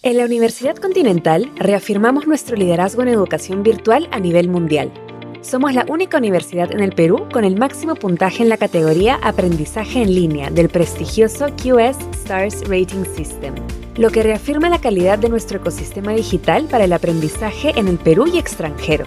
En la Universidad Continental reafirmamos nuestro liderazgo en educación virtual a nivel mundial. Somos la única universidad en el Perú con el máximo puntaje en la categoría Aprendizaje en línea del prestigioso QS Stars Rating System, lo que reafirma la calidad de nuestro ecosistema digital para el aprendizaje en el Perú y extranjero.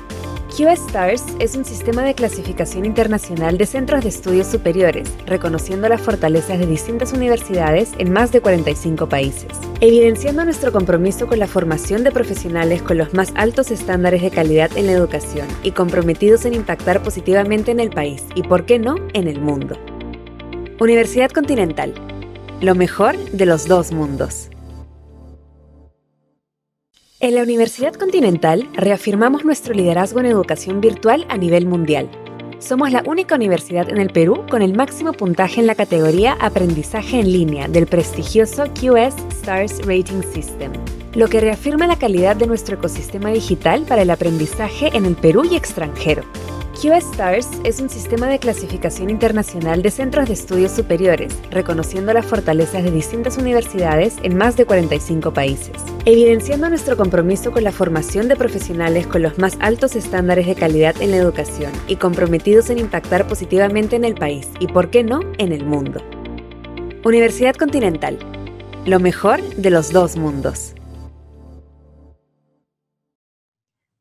QS Stars es un sistema de clasificación internacional de centros de estudios superiores, reconociendo las fortalezas de distintas universidades en más de 45 países, evidenciando nuestro compromiso con la formación de profesionales con los más altos estándares de calidad en la educación y comprometidos en impactar positivamente en el país y, por qué no, en el mundo. Universidad Continental. Lo mejor de los dos mundos. En la Universidad Continental reafirmamos nuestro liderazgo en educación virtual a nivel mundial. Somos la única universidad en el Perú con el máximo puntaje en la categoría Aprendizaje en línea del prestigioso QS Stars Rating System, lo que reafirma la calidad de nuestro ecosistema digital para el aprendizaje en el Perú y extranjero. QS Stars es un sistema de clasificación internacional de centros de estudios superiores, reconociendo las fortalezas de distintas universidades en más de 45 países, evidenciando nuestro compromiso con la formación de profesionales con los más altos estándares de calidad en la educación y comprometidos en impactar positivamente en el país y, por qué no, en el mundo. Universidad Continental. Lo mejor de los dos mundos.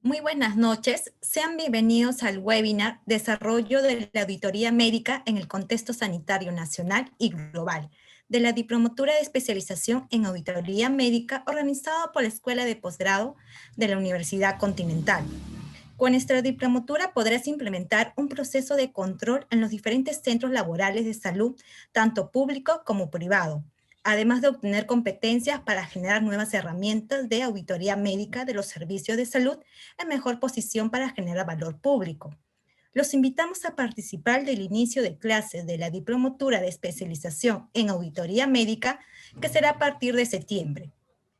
Muy buenas noches, sean bienvenidos al webinar Desarrollo de la Auditoría Médica en el Contexto Sanitario Nacional y Global, de la Diplomatura de Especialización en Auditoría Médica organizado por la Escuela de Posgrado de la Universidad Continental. Con nuestra diplomatura podrás implementar un proceso de control en los diferentes centros laborales de salud, tanto público como privado, además de obtener competencias para generar nuevas herramientas de auditoría médica de los servicios de salud en mejor posición para generar valor público. Los invitamos a participar del inicio de clases de la Diplomatura de Especialización en Auditoría Médica, que será a partir de septiembre.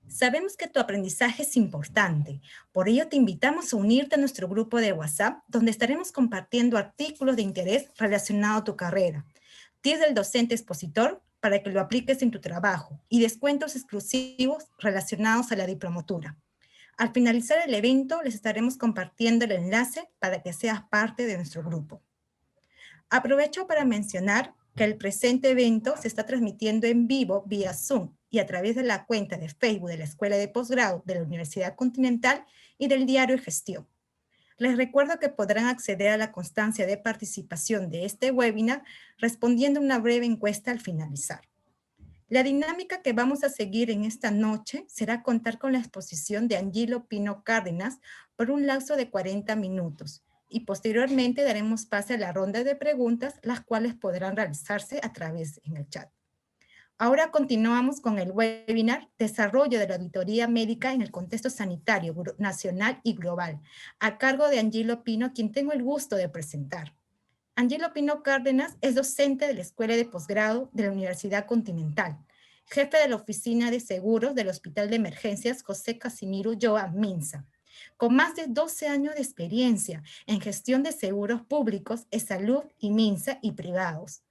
Sabemos que tu aprendizaje es importante, por ello te invitamos a unirte a nuestro grupo de WhatsApp, donde estaremos compartiendo artículos de interés relacionados a tu carrera, tips del docente expositor para que lo apliques en tu trabajo y descuentos exclusivos relacionados a la diplomatura. Al finalizar el evento, les estaremos compartiendo el enlace para que seas parte de nuestro grupo. Aprovecho para mencionar que el presente evento se está transmitiendo en vivo vía Zoom y a través de la cuenta de Facebook de la Escuela de Posgrado de la Universidad Continental y del Diario Gestión. Les recuerdo que podrán acceder a la constancia de participación de este webinar respondiendo una breve encuesta al finalizar. La dinámica que vamos a seguir en esta noche será contar con la exposición de Angelo Pino Cárdenas por un lapso de 40 minutos y posteriormente daremos pase a la ronda de preguntas, las cuales podrán realizarse a través en el chat. Ahora continuamos con el webinar Desarrollo de la Auditoría Médica en el Contexto Sanitario Nacional y Global, a cargo de Angelo Pino, quien tengo el gusto de presentar. Angelo Pino Cárdenas es docente de la Escuela de Posgrado de la Universidad Continental, jefe de la Oficina de Seguros del Hospital de Emergencias José Casimiro Ulloa Minsa, con más de 12 años de experiencia en gestión de seguros públicos, de salud y Minsa y privados.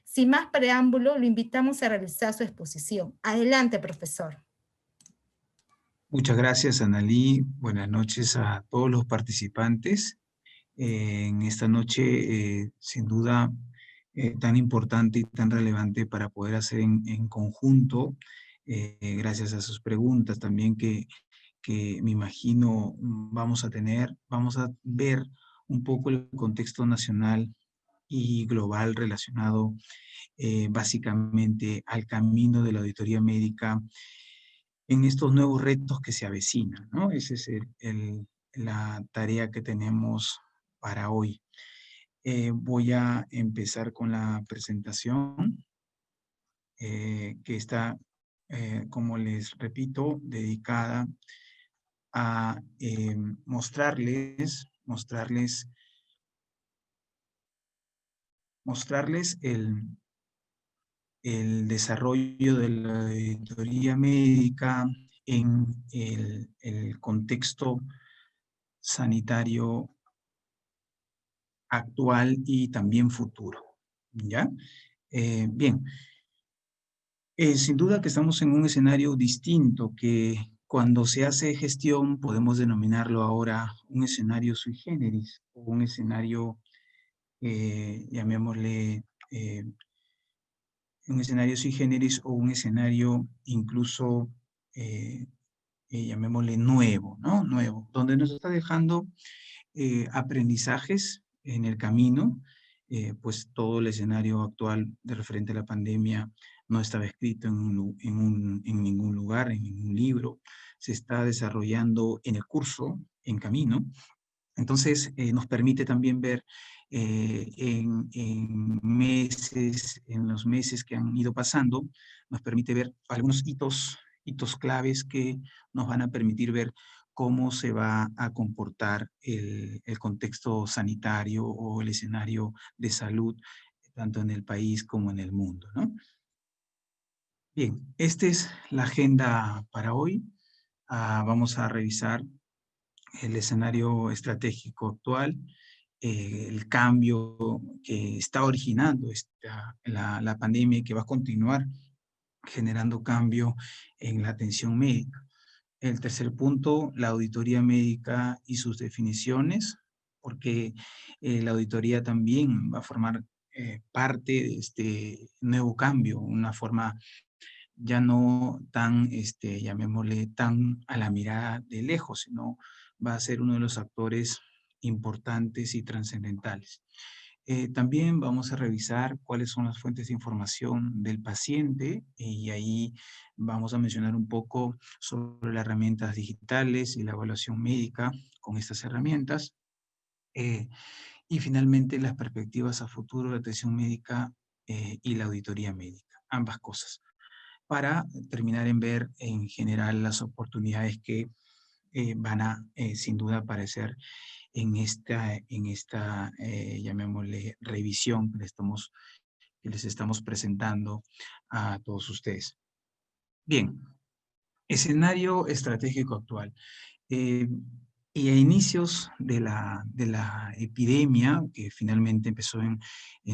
Sin más preámbulo, lo invitamos a realizar su exposición. Adelante, profesor. Muchas gracias, Analí. Buenas noches a todos los participantes. En esta noche, sin duda, tan importante y tan relevante para poder hacer en conjunto, gracias a sus preguntas también que me imagino vamos a tener, vamos a ver un poco el contexto nacional y global relacionado básicamente al camino de la auditoría médica en estos nuevos retos que se avecinan, ¿no? Esa es la tarea que tenemos para hoy. Voy a empezar con la presentación que está, como les repito, dedicada a mostrarles el desarrollo de la auditoría médica en el contexto sanitario actual y también futuro, ¿ya? Bien, sin duda que estamos en un escenario distinto que Cuando se hace gestión, podemos denominarlo ahora un escenario sui generis, o un escenario, llamémosle, un escenario sui generis o un escenario incluso, llamémosle nuevo, ¿no? Nuevo, donde nos está dejando aprendizajes en el camino, pues todo el escenario actual de referente a la pandemia no estaba escrito en ningún lugar, en ningún libro, se está desarrollando en el curso, en camino. Entonces, nos permite también ver en los meses que han ido pasando, nos permite ver algunos hitos claves que nos van a permitir ver cómo se va a comportar el contexto sanitario o el escenario de salud, tanto en el país como en el mundo, ¿no? Bien, esta es la agenda para hoy. Vamos a revisar el escenario estratégico actual, el cambio que está originando la pandemia y que va a continuar generando cambio en la atención médica. El tercer punto, la auditoría médica y sus definiciones, porque la auditoría también va a formar parte de este nuevo cambio, una forma ya no tan, llamémosle, tan a la mirada de lejos, sino va a ser uno de los actores importantes y trascendentales. También vamos a revisar cuáles son las fuentes de información del paciente y ahí vamos a mencionar un poco sobre las herramientas digitales y la evaluación médica con estas herramientas. Y finalmente las perspectivas a futuro de atención médica y la auditoría médica, ambas cosas, para terminar en ver en general las oportunidades que van a sin duda aparecer en esta llamémosle, revisión que les estamos presentando a todos ustedes. Bien, escenario estratégico actual. Y a inicios de la epidemia, que finalmente empezó en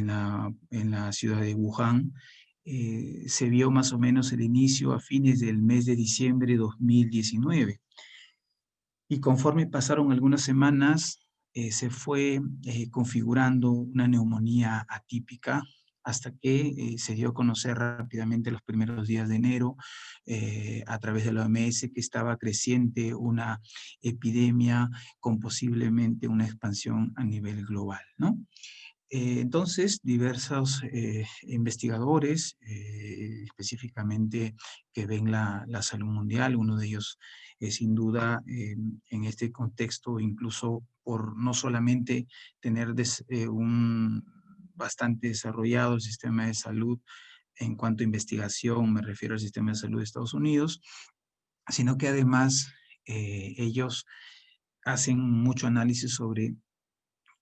la ciudad de Wuhan, se vio más o menos el inicio a fines del mes de diciembre de 2019. Y conforme pasaron algunas semanas, se fue configurando una neumonía atípica hasta que se dio a conocer rápidamente los primeros días de enero a través de la OMS que estaba creciente una epidemia con posiblemente una expansión a nivel global, ¿no? Entonces, diversos investigadores, específicamente que ven la salud mundial, uno de ellos es sin duda en este contexto, incluso por no solamente tener un bastante desarrollado el sistema de salud en cuanto a investigación, me refiero al sistema de salud de Estados Unidos, sino que además ellos hacen mucho análisis sobre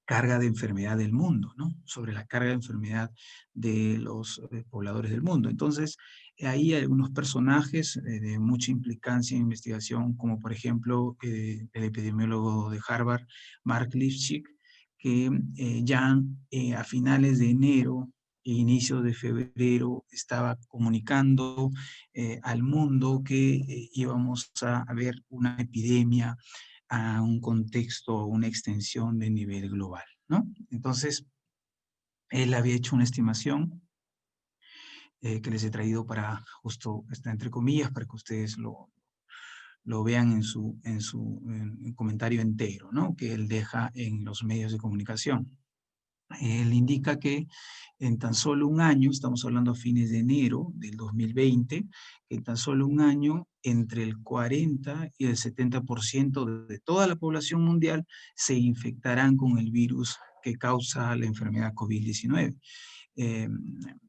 carga de enfermedad del mundo, ¿no? Sobre la carga de enfermedad de los pobladores del mundo. Entonces, ahí hay algunos personajes de mucha implicancia en investigación, como por ejemplo el epidemiólogo de Harvard, Mark Lipsitch, que ya a finales de enero e inicio de febrero estaba comunicando al mundo que íbamos a ver una epidemia a un contexto, una extensión de nivel global, ¿no? Entonces, él había hecho una estimación que les he traído para justo, está entre comillas, para que ustedes lo vean en comentario entero, ¿no? Que él deja en los medios de comunicación. Él indica que en tan solo un año, estamos hablando a fines de enero del 2020, que en tan solo un año, entre el 40 y el 70% de toda la población mundial se infectarán con el virus que causa la enfermedad COVID-19.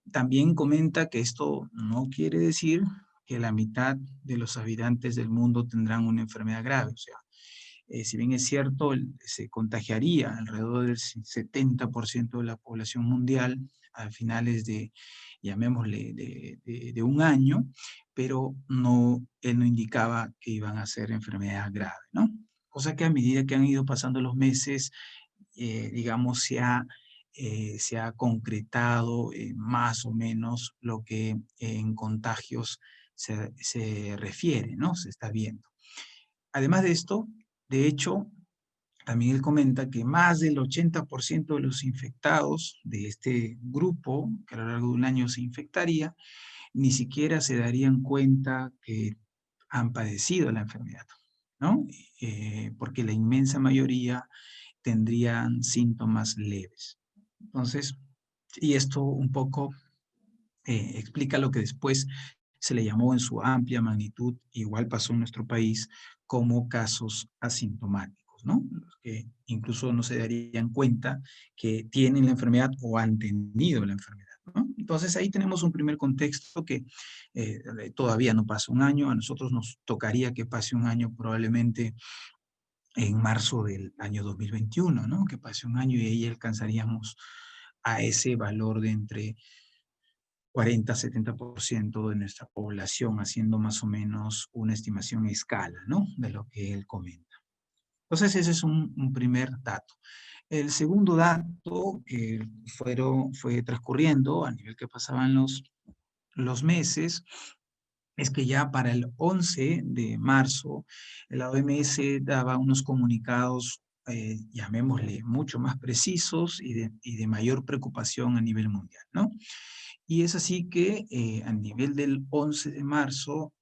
También comenta que esto no quiere decir que la mitad de los habitantes del mundo tendrán una enfermedad grave, o sea, si bien es cierto, se contagiaría alrededor del 70% de la población mundial a finales de, llamémosle, de un año, pero él no indicaba que iban a ser enfermedades graves, ¿no? Cosa que a medida que han ido pasando los meses, digamos, se ha concretado más o menos lo que en contagios se refiere, ¿no? Se está viendo. además de esto, de hecho, también él comenta que más del 80% de los infectados de este grupo, que a lo largo de un año se infectaría, ni siquiera se darían cuenta que han padecido la enfermedad, ¿no? Porque la inmensa mayoría tendrían síntomas leves. Entonces, y esto un poco explica lo que después se le llamó en su amplia magnitud, igual pasó en nuestro país, como casos asintomáticos, ¿no? Los que incluso no se darían cuenta que tienen la enfermedad o han tenido la enfermedad, ¿no? Entonces ahí tenemos un primer contexto que todavía no pasa un año, a nosotros nos tocaría que pase un año probablemente en marzo del año 2021, ¿no? Que pase un año y ahí alcanzaríamos a ese valor de entre 40-70% de nuestra población, haciendo más o menos una estimación a escala, ¿no? De lo que él comenta. Entonces, ese es un primer dato. El segundo dato que fue transcurriendo a nivel que pasaban los meses, es que ya para el 11 de marzo, la OMS daba unos comunicados, llamémosle, mucho más precisos y de mayor preocupación a nivel mundial, ¿no? Y es así que a nivel del 11 de marzo,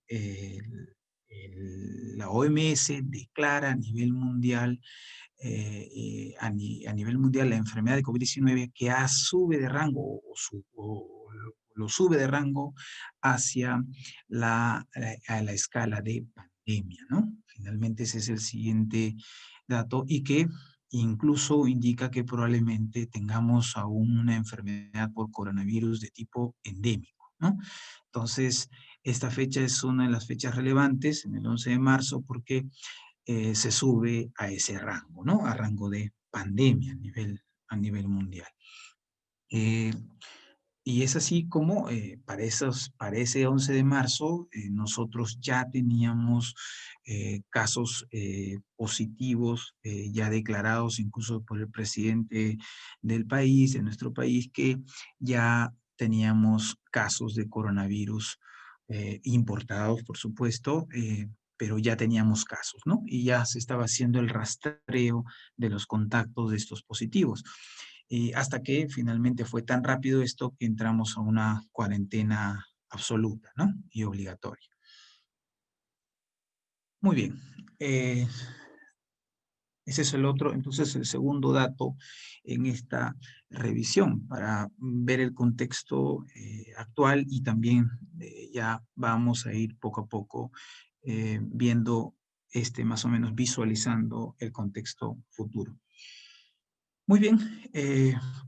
la OMS declara a nivel mundial, a nivel mundial la enfermedad de COVID-19 que sube de rango o lo sube de rango hacia a la escala de pandemia, ¿no? Finalmente ese es el siguiente dato y que incluso indica que probablemente tengamos aún una enfermedad por coronavirus de tipo endémico, ¿no? Entonces, esta fecha es una de las fechas relevantes, en el 11 de marzo, porque se sube a ese rango, ¿no? A rango de pandemia a nivel mundial. Y es así como para ese 11 de marzo nosotros ya teníamos casos positivos ya declarados incluso por el presidente del país, de nuestro país, que ya teníamos casos de coronavirus importados, por supuesto, pero ya teníamos casos, ¿no? Y ya se estaba haciendo el rastreo de los contactos de estos positivos. Hasta que finalmente fue tan rápido esto que entramos a una cuarentena absoluta, ¿no? Y obligatoria. Muy bien. Ese es entonces el segundo dato en esta revisión para ver el contexto actual y también ya vamos a ir poco a poco viendo más o menos visualizando el contexto futuro. Muy bien,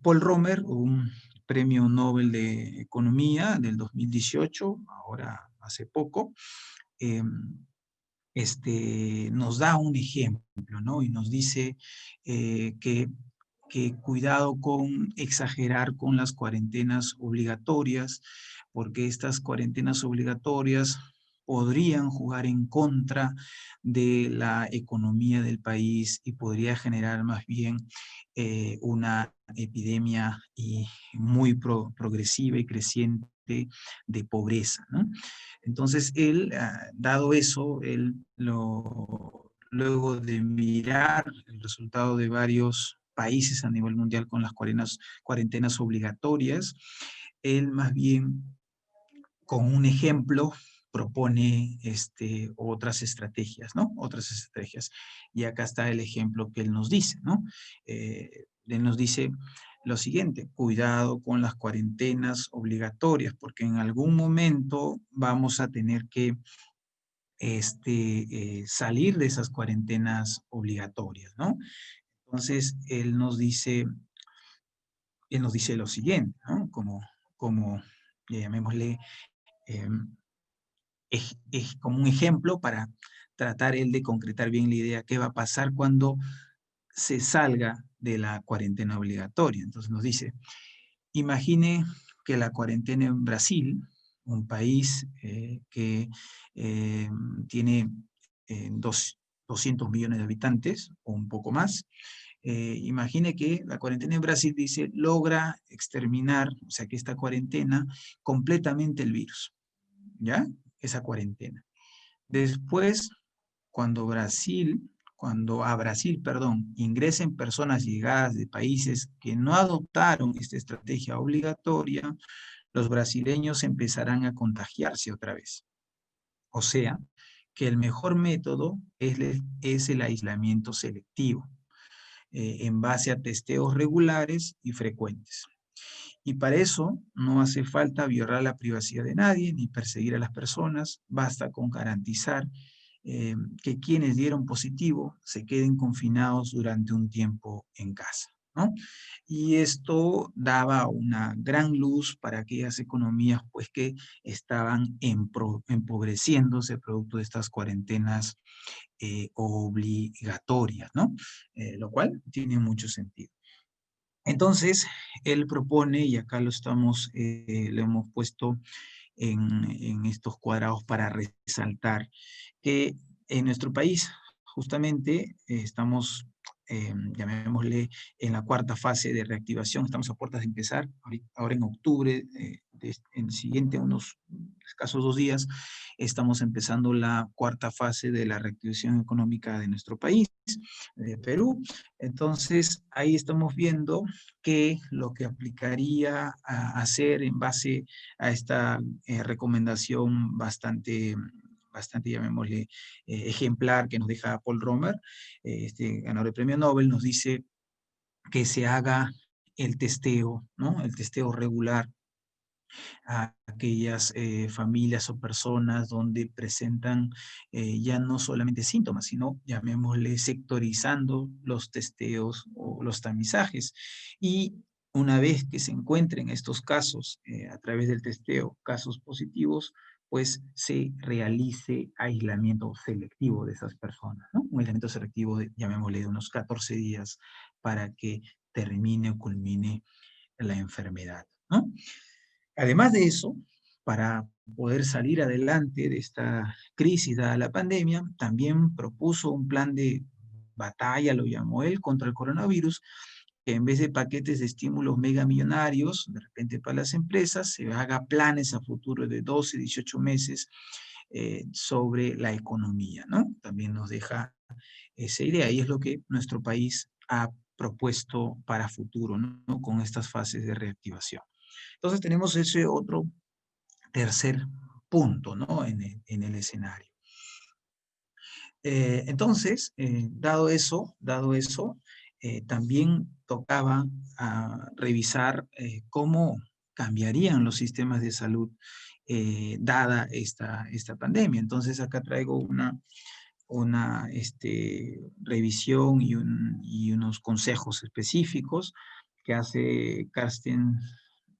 Paul Romer, un premio Nobel de Economía del 2018, ahora hace poco, nos da un ejemplo, ¿no? Y nos dice que cuidado con exagerar con las cuarentenas obligatorias, porque estas cuarentenas obligatorias podrían jugar en contra de la economía del país y podría generar más bien una epidemia muy progresiva y creciente de pobreza, ¿no? Entonces, él, dado eso, luego de mirar el resultado de varios países a nivel mundial con las cuarentenas obligatorias, él más bien, con un ejemplo, propone otras estrategias, ¿no? Otras estrategias. Y acá está el ejemplo que él nos dice, ¿no? Él nos dice lo siguiente: cuidado con las cuarentenas obligatorias, porque en algún momento vamos a tener que salir de esas cuarentenas obligatorias, ¿no? Entonces, él nos dice lo siguiente, ¿no? Como llamémosle, es como un ejemplo para tratar él de concretar bien la idea qué va a pasar cuando se salga de la cuarentena obligatoria. Entonces nos dice, imagine que la cuarentena en Brasil, un país que tiene 200 millones de habitantes o un poco más, imagine que la cuarentena en Brasil dice, logra exterminar, o sea que esta cuarentena, completamente el virus, ¿ya? Esa cuarentena. Después cuando a Brasil, perdón, ingresen personas llegadas de países que no adoptaron esta estrategia obligatoria, los brasileños empezarán a contagiarse otra vez. O sea, que el mejor método es el aislamiento selectivo, en base a testeos regulares y frecuentes. Y para eso no hace falta violar la privacidad de nadie ni perseguir a las personas, basta con garantizar que quienes dieron positivo se queden confinados durante un tiempo en casa, ¿no? Y esto daba una gran luz para aquellas economías pues, que estaban empobreciéndose producto de estas cuarentenas obligatorias, ¿no? Lo cual tiene mucho sentido. Entonces, él propone, y acá lo hemos puesto en estos cuadrados para resaltar, que en nuestro país justamente estamos, llamémosle, en la cuarta fase de reactivación, estamos a puertas de empezar, ahora en octubre, en el siguiente, unos escasos 2 días, estamos empezando la cuarta fase de la reactivación económica de nuestro país, de Perú. Entonces, ahí estamos viendo que lo que aplicaría a hacer en base a esta recomendación bastante, llamémosle, ejemplar que nos deja Paul Romer, este ganador del premio Nobel, nos dice que se haga el testeo, ¿no? El testeo regular a aquellas familias o personas donde presentan ya no solamente síntomas, sino llamémosle sectorizando los testeos o los tamizajes. Y una vez que se encuentren estos casos a través del testeo, casos positivos, pues se realice aislamiento selectivo de esas personas, ¿no? Un aislamiento selectivo, llamémosle, de unos 14 días para que termine o culmine la enfermedad, ¿no? Además de eso, para poder salir adelante de esta crisis dada la pandemia, también propuso un plan de batalla, lo llamó él, contra el coronavirus, que en vez de paquetes de estímulos megamillonarios, de repente para las empresas, se haga planes a futuro de 12, 18 meses sobre la economía, ¿no? También nos deja esa idea y es lo que nuestro país ha propuesto para futuro, ¿no? Con estas fases de reactivación. Entonces tenemos ese otro tercer punto, ¿no? En el escenario. Entonces, dado eso, también tocaba revisar cómo cambiarían los sistemas de salud dada esta pandemia. Entonces, acá traigo una revisión y unos consejos específicos que hace Carsten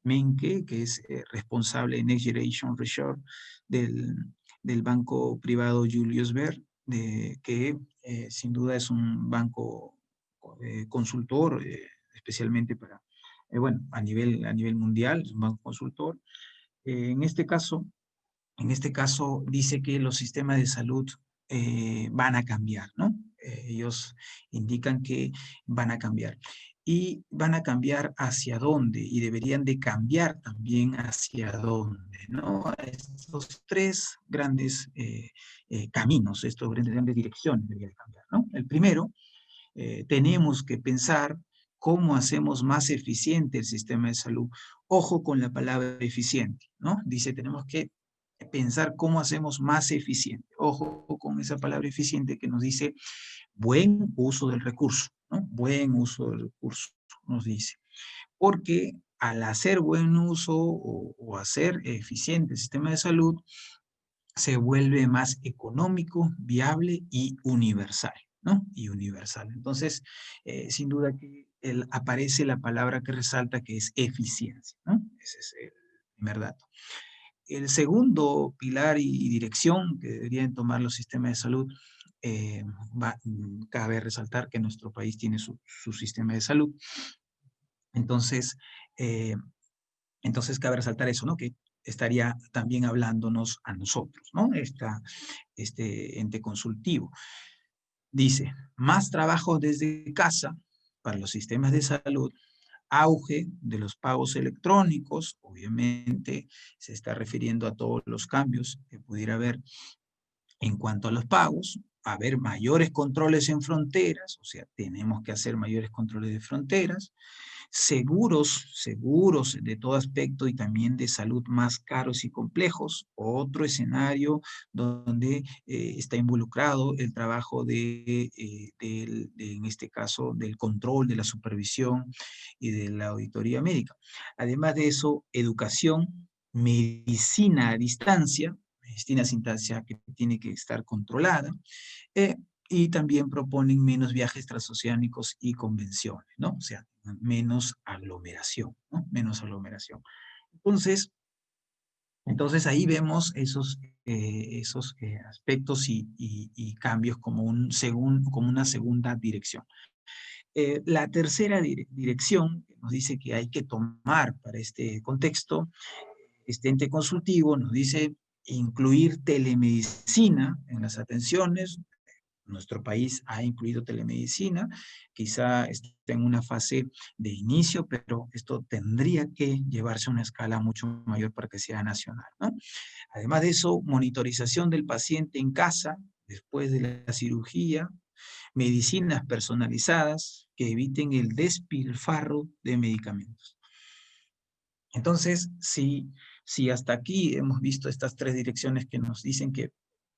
Menke, que es responsable de Next Generation Research del banco privado Julius Baer, que sin duda es un banco consultor, especialmente para, bueno, a nivel mundial, es un banco consultor. En este caso dice que los sistemas de salud van a cambiar, ¿no? Ellos indican que van a cambiar. Y van a cambiar hacia dónde, y deberían de cambiar también hacia dónde, ¿no? Estos tres grandes caminos, estas grandes direcciones deberían cambiar, ¿no? El primero, tenemos que pensar cómo hacemos más eficiente el sistema de salud. Ojo con la palabra eficiente, ¿no? Dice, tenemos que pensar cómo hacemos más eficiente. Ojo con esa palabra eficiente que nos dice buen uso del recurso, ¿no? Buen uso del recurso, nos dice. Porque al hacer buen uso o hacer eficiente el sistema de salud, se vuelve más económico, viable y universal, ¿no? Y universal. Entonces, sin duda que aparece la palabra que resalta que es eficiencia, ¿no? Ese es el primer dato. El segundo pilar y dirección que deberían tomar los sistemas de salud, cabe resaltar que nuestro país tiene su sistema de salud. Entonces cabe resaltar eso, ¿no? Que estaría también hablándonos a nosotros, ¿no? Este ente consultivo. Dice, más trabajo desde casa para los sistemas de salud, auge de los pagos electrónicos, obviamente se está refiriendo a todos los cambios que pudiera haber en cuanto a los pagos, haber mayores controles en fronteras, o sea, tenemos que hacer mayores controles de fronteras, seguros de todo aspecto y también de salud más caros y complejos. Otro escenario donde está involucrado el trabajo en este caso, del control, de la supervisión y de la auditoría médica. Además de eso, educación, medicina a distancia que tiene que estar controlada, eh, y también proponen menos viajes transoceánicos y convenciones, ¿no? O sea, menos aglomeración, ¿no? Menos aglomeración. Entonces, ahí vemos esos aspectos y cambios como una segunda dirección. La tercera dirección que nos dice que hay que tomar para este contexto, este ente consultivo nos dice incluir telemedicina en las atenciones. Nuestro país ha incluido telemedicina, quizá esté en una fase de inicio, pero esto tendría que llevarse a una escala mucho mayor para que sea nacional, ¿no? Además de eso, monitorización del paciente en casa después de la cirugía, medicinas personalizadas que eviten el despilfarro de medicamentos. Entonces, si hasta aquí hemos visto estas tres direcciones que nos dicen que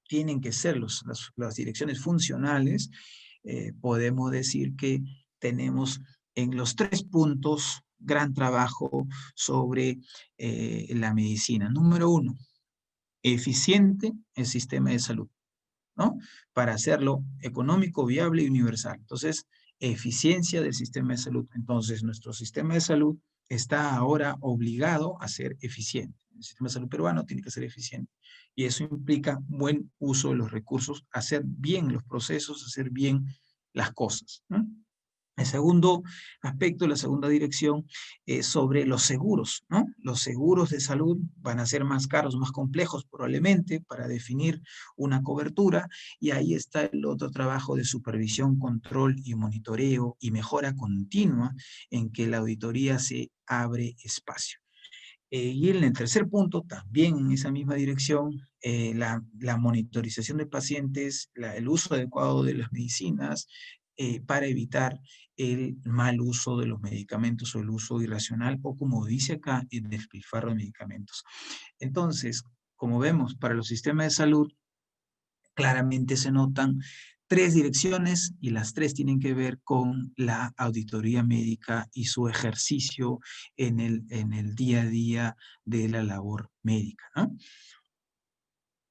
tienen que ser las direcciones funcionales, podemos decir que tenemos en los 3 puntos gran trabajo sobre la medicina. Número 1, eficiente el sistema de salud, ¿no? Para hacerlo económico, viable y universal. Entonces, eficiencia del sistema de salud. Entonces, nuestro sistema de salud está ahora obligado a ser eficiente. El sistema de salud peruano tiene que ser eficiente. Y eso implica buen uso de los recursos, hacer bien los procesos, hacer bien las cosas, ¿no? El segundo aspecto, la segunda dirección, es sobre los seguros, ¿no? Los seguros de salud van a ser más caros, más complejos probablemente para definir una cobertura, y ahí está el otro trabajo de supervisión, control y monitoreo y mejora continua en que la auditoría se abre espacio. Y en el tercer punto, también en esa misma dirección, la monitorización de pacientes, el uso adecuado de las medicinas, para evitar el mal uso de los medicamentos o el uso irracional, o como dice acá, el despilfarro de medicamentos. Entonces, como vemos, para los sistemas de salud, claramente se notan 3 direcciones y las 3 tienen que ver con la auditoría médica y su ejercicio en el día a día de la labor médica, ¿no?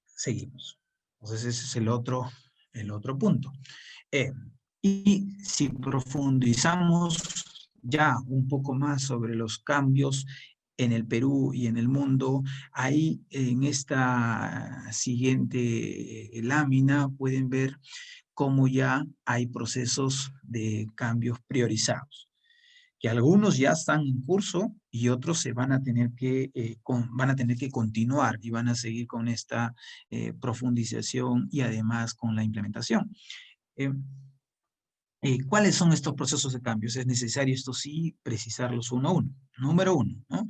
Seguimos. Entonces ese es el otro punto. Y si profundizamos ya un poco más sobre los cambios en el Perú y en el mundo, ahí en esta siguiente lámina pueden ver cómo ya hay procesos de cambios priorizados, que algunos ya están en curso y otros se van a tener que continuar y van a seguir con esta profundización y además con la implementación. ¿Cuáles son estos procesos de cambios? Es necesario, esto sí, precisarlos uno a uno. Número 1, ¿no?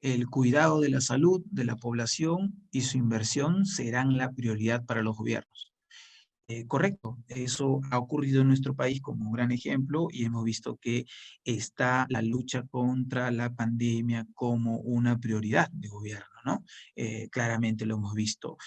El cuidado de la salud de la población y su inversión serán la prioridad para los gobiernos. Correcto, eso ha ocurrido en nuestro país como un gran ejemplo y hemos visto que está la lucha contra la pandemia como una prioridad de gobierno, ¿no? Claramente lo hemos visto.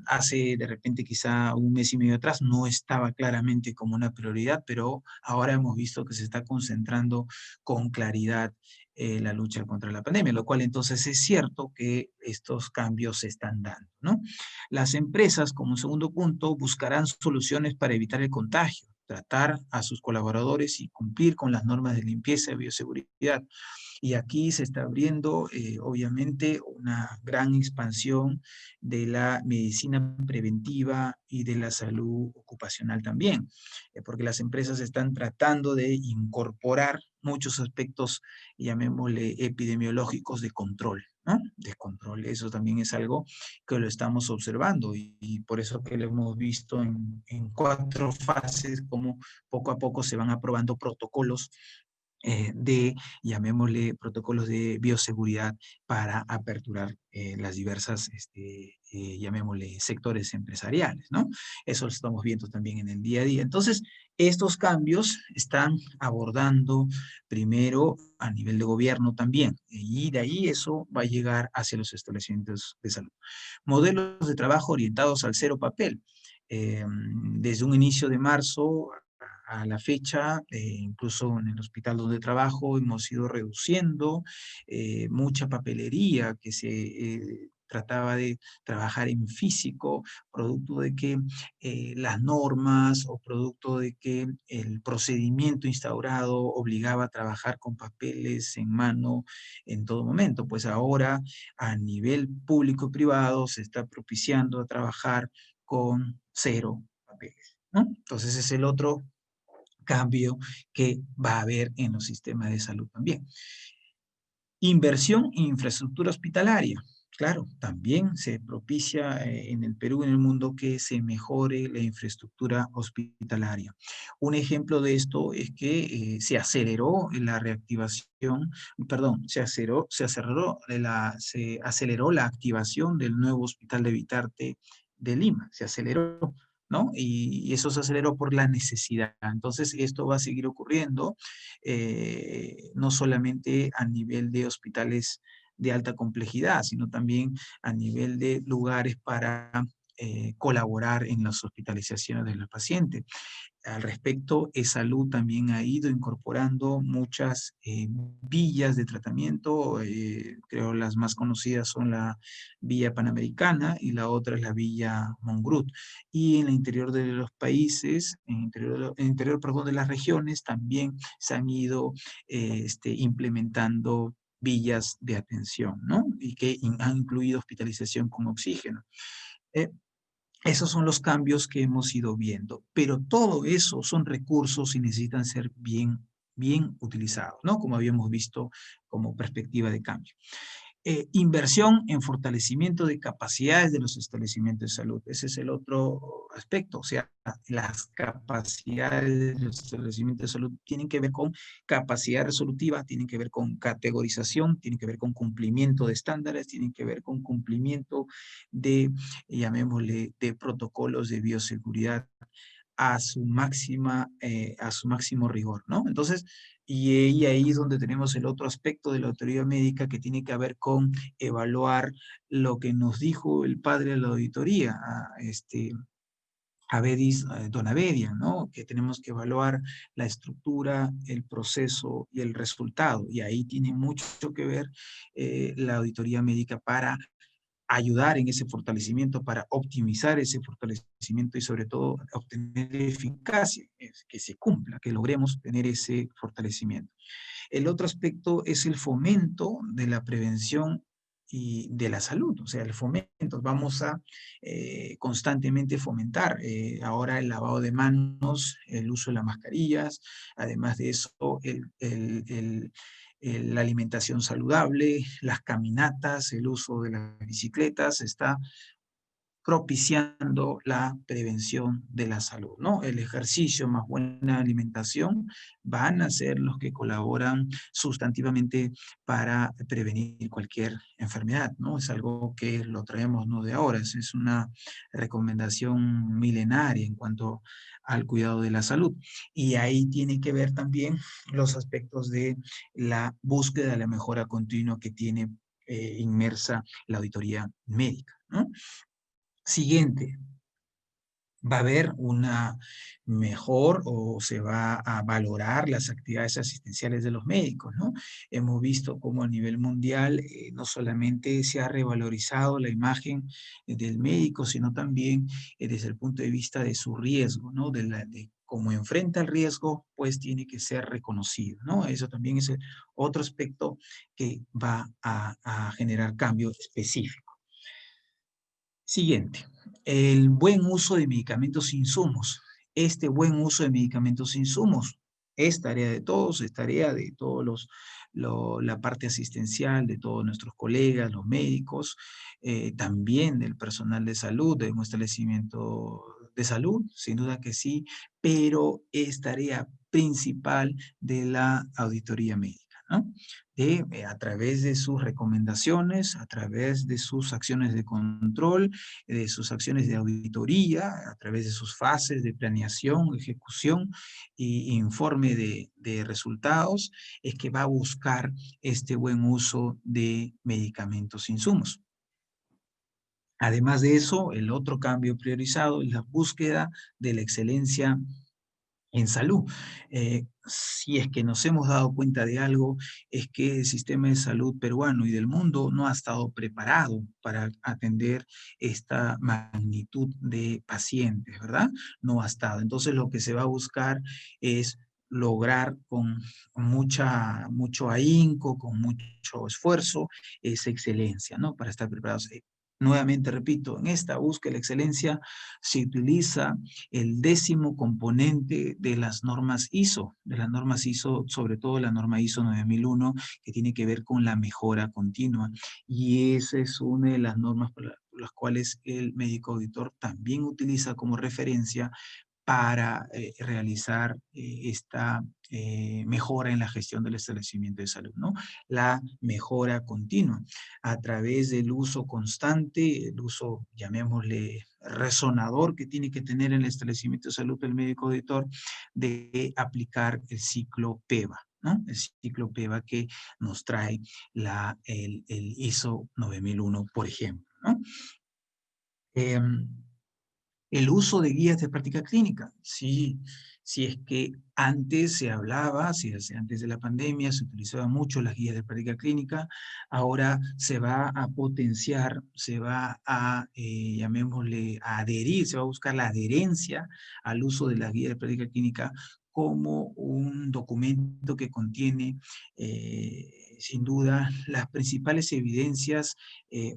Hace de repente quizá un mes y medio atrás no estaba claramente como una prioridad, pero ahora hemos visto que se está concentrando con claridad la lucha contra la pandemia, lo cual entonces es cierto que estos cambios se están dando, ¿no? Las empresas, como segundo punto, buscarán soluciones para evitar el contagio, tratar a sus colaboradores y cumplir con las normas de limpieza y bioseguridad. Y aquí se está abriendo, obviamente, una gran expansión de la medicina preventiva y de la salud ocupacional también, porque las empresas están tratando de incorporar muchos aspectos, llamémosle epidemiológicos de control, ¿no? De control. Eso también es algo que lo estamos observando y por eso que lo hemos visto en 4 fases, como poco a poco se van aprobando protocolos llamémosle, protocolos de bioseguridad para aperturar las diversas, llamémosle, sectores empresariales, ¿no? Eso lo estamos viendo también en el día a día. Entonces, estos cambios están abordando primero a nivel de gobierno también, y de ahí eso va a llegar hacia los establecimientos de salud. Modelos de trabajo orientados al cero papel. Desde un inicio de marzo a la fecha, incluso en el hospital donde trabajo, hemos ido reduciendo mucha papelería que se trataba de trabajar en físico, producto de que las normas o producto de que el procedimiento instaurado obligaba a trabajar con papeles en mano en todo momento. Pues ahora a nivel público y privado se está propiciando a trabajar con cero papeles, ¿no? Entonces es el otro cambio que va a haber en los sistemas de salud también. Inversión en infraestructura hospitalaria. Claro, también se propicia en el Perú y en el mundo que se mejore la infraestructura hospitalaria. Un ejemplo de esto es que se aceleró la reactivación, perdón, se aceleró la activación del nuevo Hospital de Vitarte de Lima, se aceleró, ¿no? Y eso se aceleró por la necesidad. Entonces, esto va a seguir ocurriendo, no solamente a nivel de hospitales de alta complejidad, sino también a nivel de lugares para colaborar en las hospitalizaciones de los pacientes. Al respecto, Salud también ha ido incorporando muchas villas de tratamiento, creo las más conocidas son la Villa Panamericana y la otra es la Villa Mongrut. Y en el interior de los países, en el interior, perdón, de las regiones, también se han ido implementando villas de atención, ¿no? Y que han incluido hospitalización con oxígeno. Esos son los cambios que hemos ido viendo, pero todo eso son recursos y necesitan ser bien utilizados, ¿no? Como habíamos visto como perspectiva de cambio. Inversión en fortalecimiento de capacidades de los establecimientos de salud. Ese es el otro aspecto. O sea, las capacidades de los establecimientos de salud tienen que ver con capacidad resolutiva, tienen que ver con categorización, tienen que ver con cumplimiento de estándares, tienen que ver con cumplimiento de, llamémosle, de protocolos de bioseguridad a su máximo rigor, ¿no? Entonces, y ahí es donde tenemos el otro aspecto de la autoridad médica que tiene que ver con evaluar lo que nos dijo el padre de la auditoría, Don Abedian, ¿no? Que tenemos que evaluar la estructura, el proceso y el resultado. Y ahí tiene mucho que ver la auditoría médica para ayudar en ese fortalecimiento, para optimizar ese fortalecimiento y sobre todo obtener eficacia, que se cumpla, que logremos tener ese fortalecimiento. El otro aspecto es el fomento de la prevención y de la salud, o sea, el fomento. Vamos a constantemente fomentar ahora el lavado de manos, el uso de las mascarillas, además de eso, la alimentación saludable, las caminatas, el uso de las bicicletas, está propiciando la prevención de la salud, ¿no? El ejercicio más buena alimentación van a ser los que colaboran sustantivamente para prevenir cualquier enfermedad, ¿no? Es algo que lo traemos no de ahora, es una recomendación milenaria en cuanto al cuidado de la salud. Y ahí tiene que ver también los aspectos de la búsqueda de la mejora continua que tiene inmersa la auditoría médica, ¿no? Siguiente, va a haber una mejor o se va a valorar las actividades asistenciales de los médicos, ¿no? Hemos visto cómo a nivel mundial no solamente se ha revalorizado la imagen del médico, sino también desde el punto de vista de su riesgo, ¿no? De cómo enfrenta el riesgo, pues tiene que ser reconocido, ¿no? Eso también es otro aspecto que va a generar cambio específico. Siguiente, el buen uso de medicamentos e insumos. Este buen uso de medicamentos e insumos es tarea de todos, es tarea de todos la parte asistencial, de todos nuestros colegas, los médicos, también del personal de salud, de un establecimiento de salud, sin duda que sí, pero es tarea principal de la auditoría médica, ¿no? A través de sus recomendaciones, a través de sus acciones de control, de sus acciones de auditoría, a través de sus fases de planeación, ejecución y informe de resultados, es que va a buscar este buen uso de medicamentos e insumos. Además de eso, el otro cambio priorizado es la búsqueda de la excelencia en salud. Si es que nos hemos dado cuenta de algo, es que el sistema de salud peruano y del mundo no ha estado preparado para atender esta magnitud de pacientes, ¿verdad? No ha estado. Entonces lo que se va a buscar es lograr con mucho ahínco, con mucho esfuerzo, esa excelencia, ¿no? Para estar preparados. Nuevamente repito, en esta búsqueda de la excelencia se utiliza el 10º componente de las normas ISO, sobre todo la norma ISO 9001, que tiene que ver con la mejora continua. Y esa es una de las normas por las cuales el médico auditor también utiliza como referencia para realizar esta mejora en la gestión del establecimiento de salud, ¿no? La mejora continua a través del uso constante, el uso, llamémosle, resonador que tiene que tener en el establecimiento de salud el médico auditor de aplicar el ciclo PEVA, ¿no? El ciclo PEVA que nos trae el ISO 9001, por ejemplo, ¿no? El uso de guías de práctica clínica. Si es que antes se hablaba, si antes de la pandemia se utilizaban mucho las guías de práctica clínica, ahora se va a potenciar, se va a, llamémosle, a adherir, se va a buscar la adherencia al uso de las guías de práctica clínica como un documento que contiene, sin duda, las principales evidencias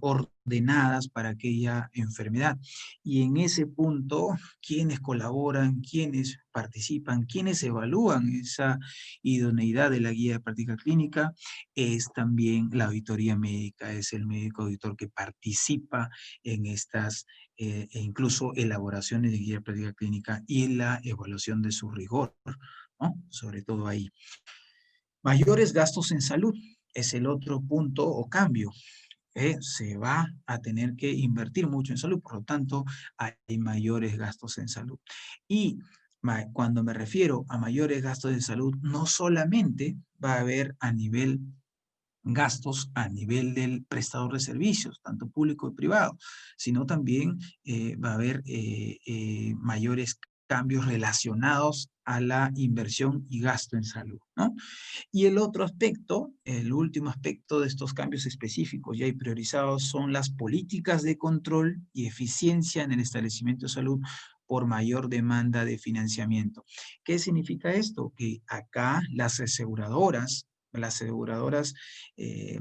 ordenadas para aquella enfermedad. Y en ese punto, quienes colaboran, quienes participan, quienes evalúan esa idoneidad de la guía de práctica clínica, es también la auditoría médica, es el médico auditor que participa en estas e incluso elaboraciones de guía de práctica clínica y la evaluación de su rigor, ¿no? Sobre todo ahí. Mayores gastos en salud es el otro punto o cambio. Se va a tener que invertir mucho en salud, por lo tanto, hay mayores gastos en salud. Y cuando me refiero a mayores gastos en salud, no solamente va a haber gastos a nivel del prestador de servicios, tanto público y privado, sino también va a haber mayores cambios relacionados a la inversión y gasto en salud, ¿no? Y el otro aspecto, el último aspecto de estos cambios específicos ya y priorizados son las políticas de control y eficiencia en el establecimiento de salud por mayor demanda de financiamiento. ¿Qué significa esto? Que acá las aseguradoras eh,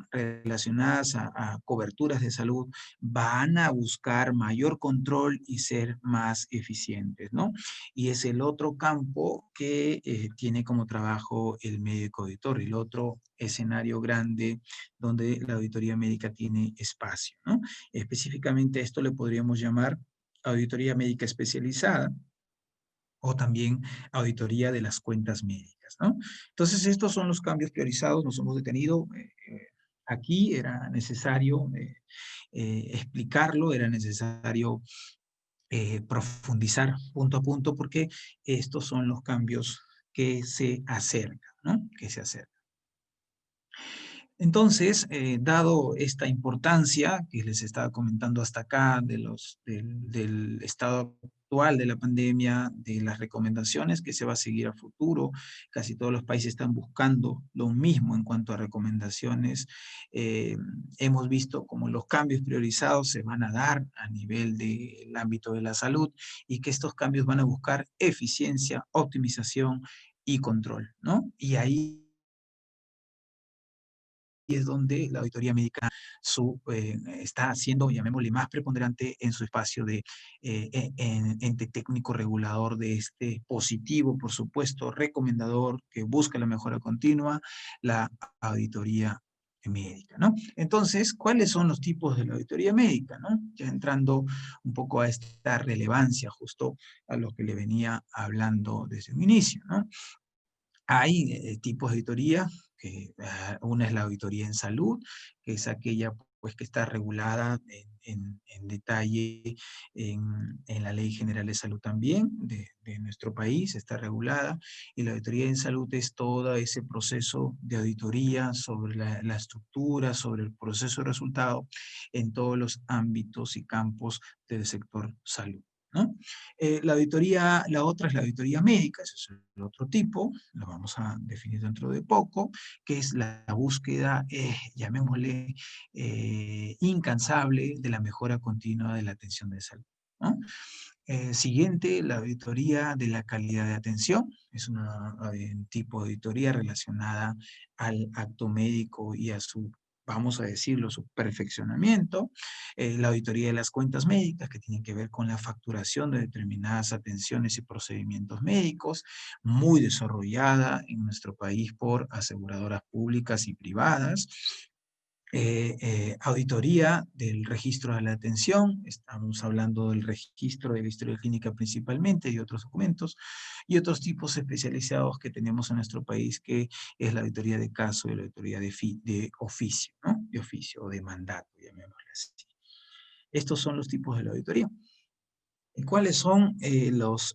relacionadas a coberturas de salud van a buscar mayor control y ser más eficientes, ¿no? Y es el otro campo que tiene como trabajo el médico auditor, el otro escenario grande donde la auditoría médica tiene espacio, ¿no? Específicamente esto le podríamos llamar auditoría médica especializada, o también auditoría de las cuentas médicas, ¿no? Entonces, estos son los cambios priorizados, nos hemos detenido. Aquí era necesario explicarlo, era necesario profundizar punto a punto, porque estos son los cambios que se acercan, ¿no? Que se acercan. Entonces, dado esta importancia que les estaba comentando hasta acá del estado actual de la pandemia, de las recomendaciones que se va a seguir a futuro, casi todos los países están buscando lo mismo en cuanto a recomendaciones. Hemos visto cómo los cambios priorizados se van a dar a nivel del ámbito de la salud y que estos cambios van a buscar eficiencia, optimización y control, ¿no? Y ahí es donde la auditoría médica está siendo, llamémosle, más preponderante en su espacio de ente técnico regulador de este positivo, por supuesto, recomendador que busca la mejora continua, la auditoría médica, ¿no? Entonces, ¿cuáles son los tipos de la auditoría médica, ¿no? Ya entrando un poco a esta relevancia justo a lo que le venía hablando desde un inicio, ¿no? Hay tipos de auditoría, que una es la auditoría en salud, que es aquella pues, que está regulada en detalle en la Ley General de Salud también, de nuestro país, está regulada, y la auditoría en salud es todo ese proceso de auditoría sobre la estructura, sobre el proceso de resultado en todos los ámbitos y campos del sector salud, ¿no? La otra es la auditoría médica, ese es el otro tipo, lo vamos a definir dentro de poco, que es la búsqueda, llamémosle, incansable de la mejora continua de la atención de salud, ¿no? Siguiente, la auditoría de la calidad de atención, es un tipo de auditoría relacionada al acto médico y a su, vamos a decirlo, su perfeccionamiento. La auditoría de las cuentas médicas, que tiene que ver con la facturación de determinadas atenciones y procedimientos médicos, muy desarrollada en nuestro país por aseguradoras públicas y privadas. Auditoría del registro de la atención, estamos hablando del registro de la historia clínica principalmente y otros documentos, y otros tipos especializados que tenemos en nuestro país, que es la auditoría de caso y la auditoría de oficio, ¿no? De oficio o de mandato, llamémosle así. Estos son los tipos de la auditoría. ¿Cuáles son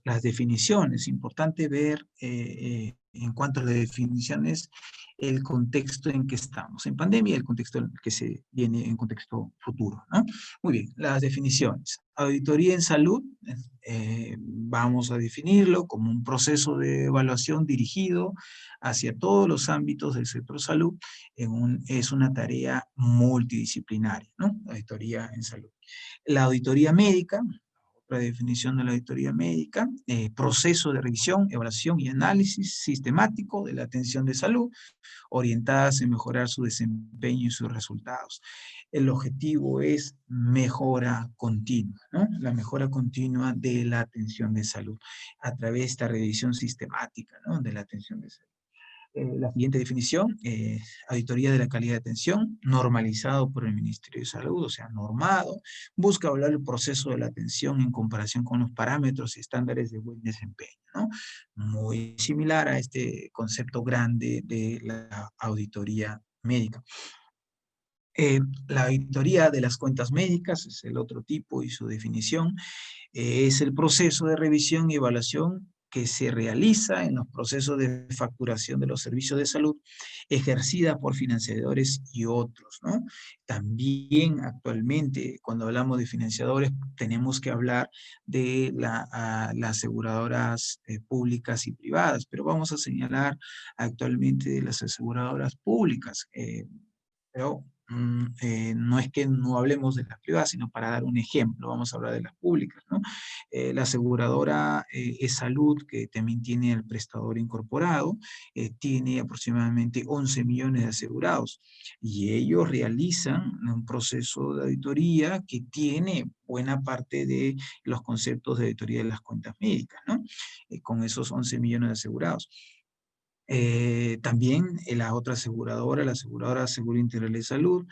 las definiciones? Importante ver en cuanto a las definiciones el contexto en que estamos. En pandemia, el contexto en que se viene en contexto futuro, ¿no? Muy bien, las definiciones. Auditoría en salud, vamos a definirlo como un proceso de evaluación dirigido hacia todos los ámbitos del sector salud. Es una tarea multidisciplinaria, ¿no? Auditoría en salud. La auditoría médica, la definición de la auditoría médica, proceso de revisión, evaluación y análisis sistemático de la atención de salud, orientadas en mejorar su desempeño y sus resultados. El objetivo es mejora continua, ¿no? La mejora continua de la atención de salud a través de esta revisión sistemática, ¿no? De la atención de salud. La siguiente definición, auditoría de la calidad de atención, normalizado por el Ministerio de Salud, o sea, normado, busca evaluar el proceso de la atención en comparación con los parámetros y estándares de buen desempeño, ¿no? Muy similar a este concepto grande de la auditoría médica. La auditoría de las cuentas médicas es el otro tipo y su definición es el proceso de revisión y evaluación que se realiza en los procesos de facturación de los servicios de salud ejercida por financiadores y otros, ¿no? También actualmente, cuando hablamos de financiadores, tenemos que hablar de las aseguradoras públicas y privadas, pero vamos a señalar actualmente de las aseguradoras públicas, pero no es que no hablemos de las privadas, sino para dar un ejemplo, vamos a hablar de las públicas, ¿no? La aseguradora E-Salud, que también tiene el prestador incorporado, tiene aproximadamente 11 millones de asegurados, y ellos realizan un proceso de auditoría que tiene buena parte de los conceptos de auditoría de las cuentas médicas, ¿no? Con esos 11 millones de asegurados. También la otra aseguradora, la aseguradora Seguro Integral de Salud,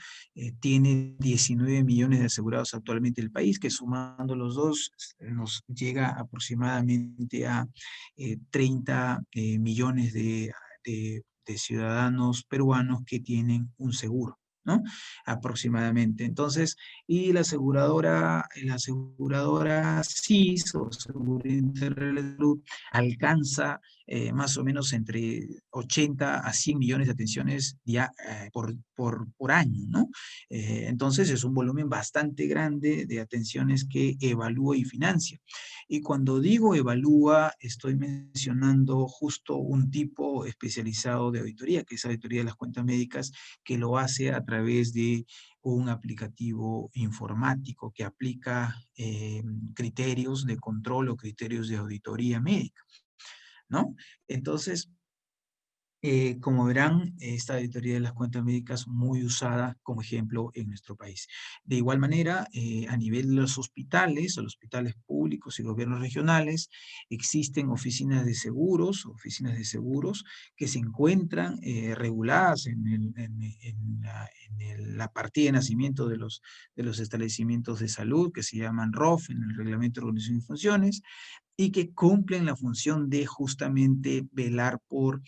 tiene 19 millones de asegurados actualmente en el país, que sumando los dos nos llega aproximadamente a 30 millones de ciudadanos peruanos que tienen un seguro, ¿no? Aproximadamente. Entonces, y la aseguradora SIS o Seguro Integral de Salud alcanza más o menos entre 80 a 100 millones de atenciones ya, por año, ¿no? Entonces es un volumen bastante grande de atenciones que evalúa y financia. Y cuando digo evalúa, estoy mencionando justo un tipo especializado de auditoría, que es auditoría de las cuentas médicas, que lo hace a través de un aplicativo informático que aplica criterios de control o criterios de auditoría médica, ¿no? Entonces, Como verán, esta auditoría de las cuentas médicas muy usada como ejemplo en nuestro país. De igual manera, a nivel de los hospitales públicos y gobiernos regionales, existen oficinas de seguros que se encuentran reguladas la partida de nacimiento de los establecimientos de salud, que se llaman ROF, en el Reglamento de Organización y Funciones, y que cumplen la función de justamente velar por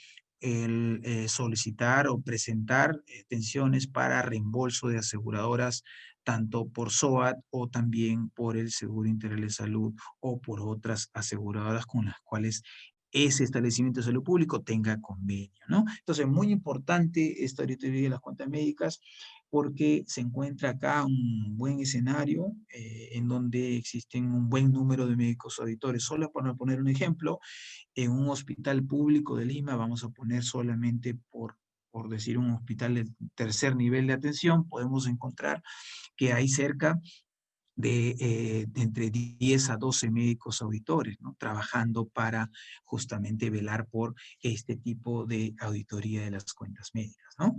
el solicitar o presentar tensiones para reembolso de aseguradoras, tanto por SOAT o también por el Seguro Integral de Salud o por otras aseguradoras con las cuales ese establecimiento de salud público tenga convenio, ¿no? Entonces, muy importante esta auditoría de las cuentas médicas porque se encuentra acá un buen escenario en donde existen un buen número de médicos auditores. Solo para poner un ejemplo, en un hospital público de Lima, vamos a poner solamente por decir un hospital de tercer nivel de atención, podemos encontrar que hay cerca de entre 10 a 12 médicos auditores, ¿no? Trabajando para justamente velar por este tipo de auditoría de las cuentas médicas, ¿no?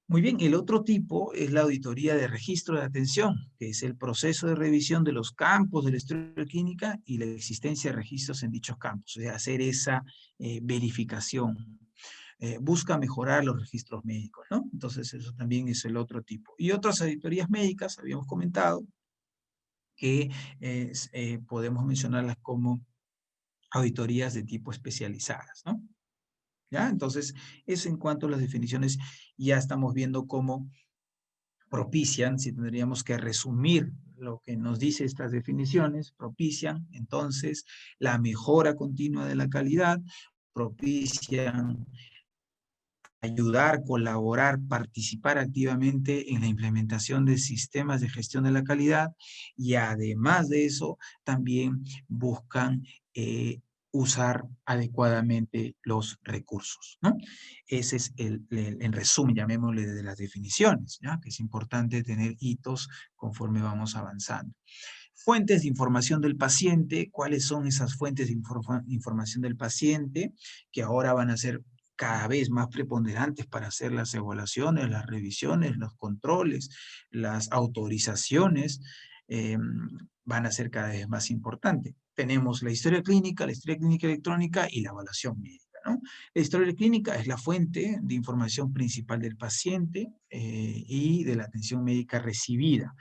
Muy bien, el otro tipo es la auditoría de registro de atención, que es el proceso de revisión de los campos de la historia clínica y la existencia de registros en dichos campos, o sea, hacer esa verificación. Busca mejorar los registros médicos, ¿no? Entonces, eso también es el otro tipo. Y otras auditorías médicas, habíamos comentado, que podemos mencionarlas como auditorías de tipo especializadas, ¿no? ¿Ya? Entonces, eso en cuanto a las definiciones, ya estamos viendo cómo propician, si tendríamos que resumir lo que nos dice estas definiciones, propician entonces la mejora continua de la calidad, propician ayudar, colaborar, participar activamente en la implementación de sistemas de gestión de la calidad y además de eso también buscan usar adecuadamente los recursos, ¿no? Ese es en resumen, llamémosle, de las definiciones, ¿ya? Que es importante tener hitos conforme vamos avanzando. Fuentes de información del paciente, ¿cuáles son esas fuentes de información del paciente? Que ahora van a ser cada vez más preponderantes para hacer las evaluaciones, las revisiones, los controles, las autorizaciones, eh, van a ser cada vez más importantes. Tenemos la historia clínica electrónica y la evaluación médica, ¿no? La historia clínica es la fuente de información principal del paciente y de la atención médica recibida.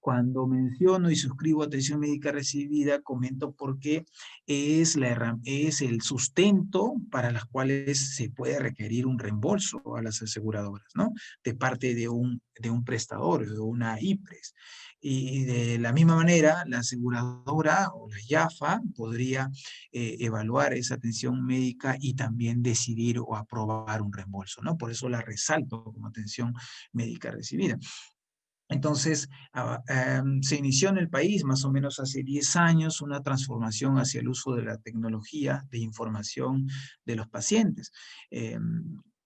Cuando menciono y suscribo atención médica recibida, comento porque es el sustento para las cuales se puede requerir un reembolso a las aseguradoras, ¿no? De parte de un prestador, de una IPRES. Y de la misma manera, la aseguradora o la IAFA podría evaluar esa atención médica y también decidir o aprobar un reembolso, ¿no? Por eso la resalto como atención médica recibida. Entonces, se inició en el país más o menos hace 10 años una transformación hacia el uso de la tecnología de información de los pacientes.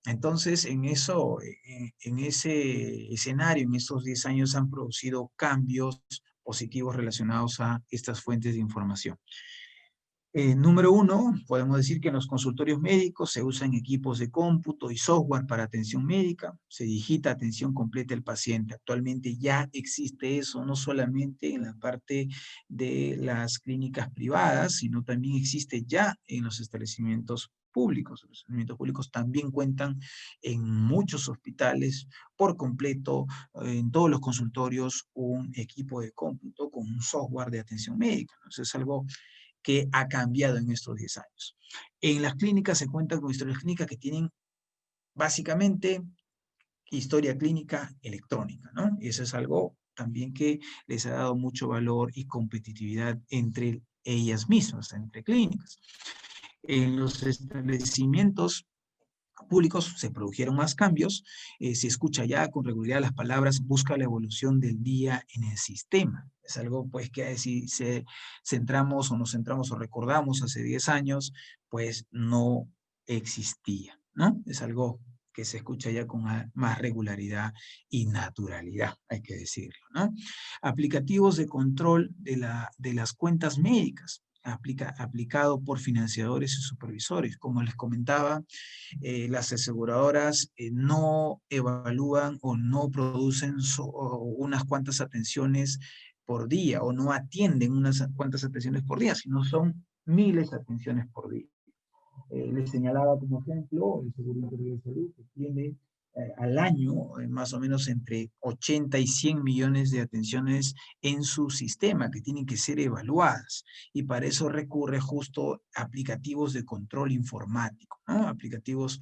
Entonces, en ese escenario, en esos 10 años han producido cambios positivos relacionados a estas fuentes de información. Número uno, podemos decir que en los consultorios médicos se usan equipos de cómputo y software para atención médica, se digita atención completa del paciente. Actualmente ya existe eso, no solamente en la parte de las clínicas privadas, sino también existe ya en los establecimientos públicos. Los establecimientos públicos también cuentan en muchos hospitales por completo, en todos los consultorios, un equipo de cómputo con un software de atención médica. Entonces es algo que ha cambiado en estos 10 años. En las clínicas se cuentan con historias clínicas que tienen básicamente historia clínica electrónica, ¿no? Y eso es algo también que les ha dado mucho valor y competitividad entre ellas mismas, entre clínicas. En los establecimientos públicos se produjeron más cambios, se escucha ya con regularidad las palabras busca la evolución del día en el sistema. Es algo pues que si centramos o nos centramos o recordamos hace 10 años, pues no existía, ¿no? Es algo que se escucha ya con más regularidad y naturalidad, hay que decirlo, ¿no? Aplicativos de control de las cuentas médicas. aplicado por financiadores y supervisores. Como les comentaba, las aseguradoras no evalúan o no producen unas cuantas atenciones por día, o no atienden unas cuantas atenciones por día, sino son miles de atenciones por día. Les señalaba como ejemplo el Seguro Integral de Salud, que tiene al año más o menos entre 80 y 100 millones de atenciones en su sistema que tienen que ser evaluadas, y para eso recurre justo a aplicativos de control informático, ¿no? Aplicativos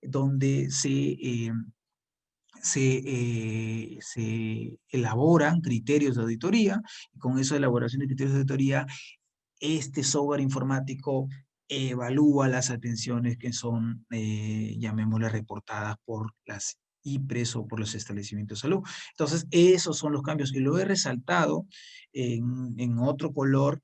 donde se elaboran criterios de auditoría, y con esa elaboración de criterios de auditoría, este software informático evalúa las atenciones que son, llamémosle, reportadas por las IPRES o por los establecimientos de salud. Entonces, esos son los cambios. Y lo he resaltado en otro color,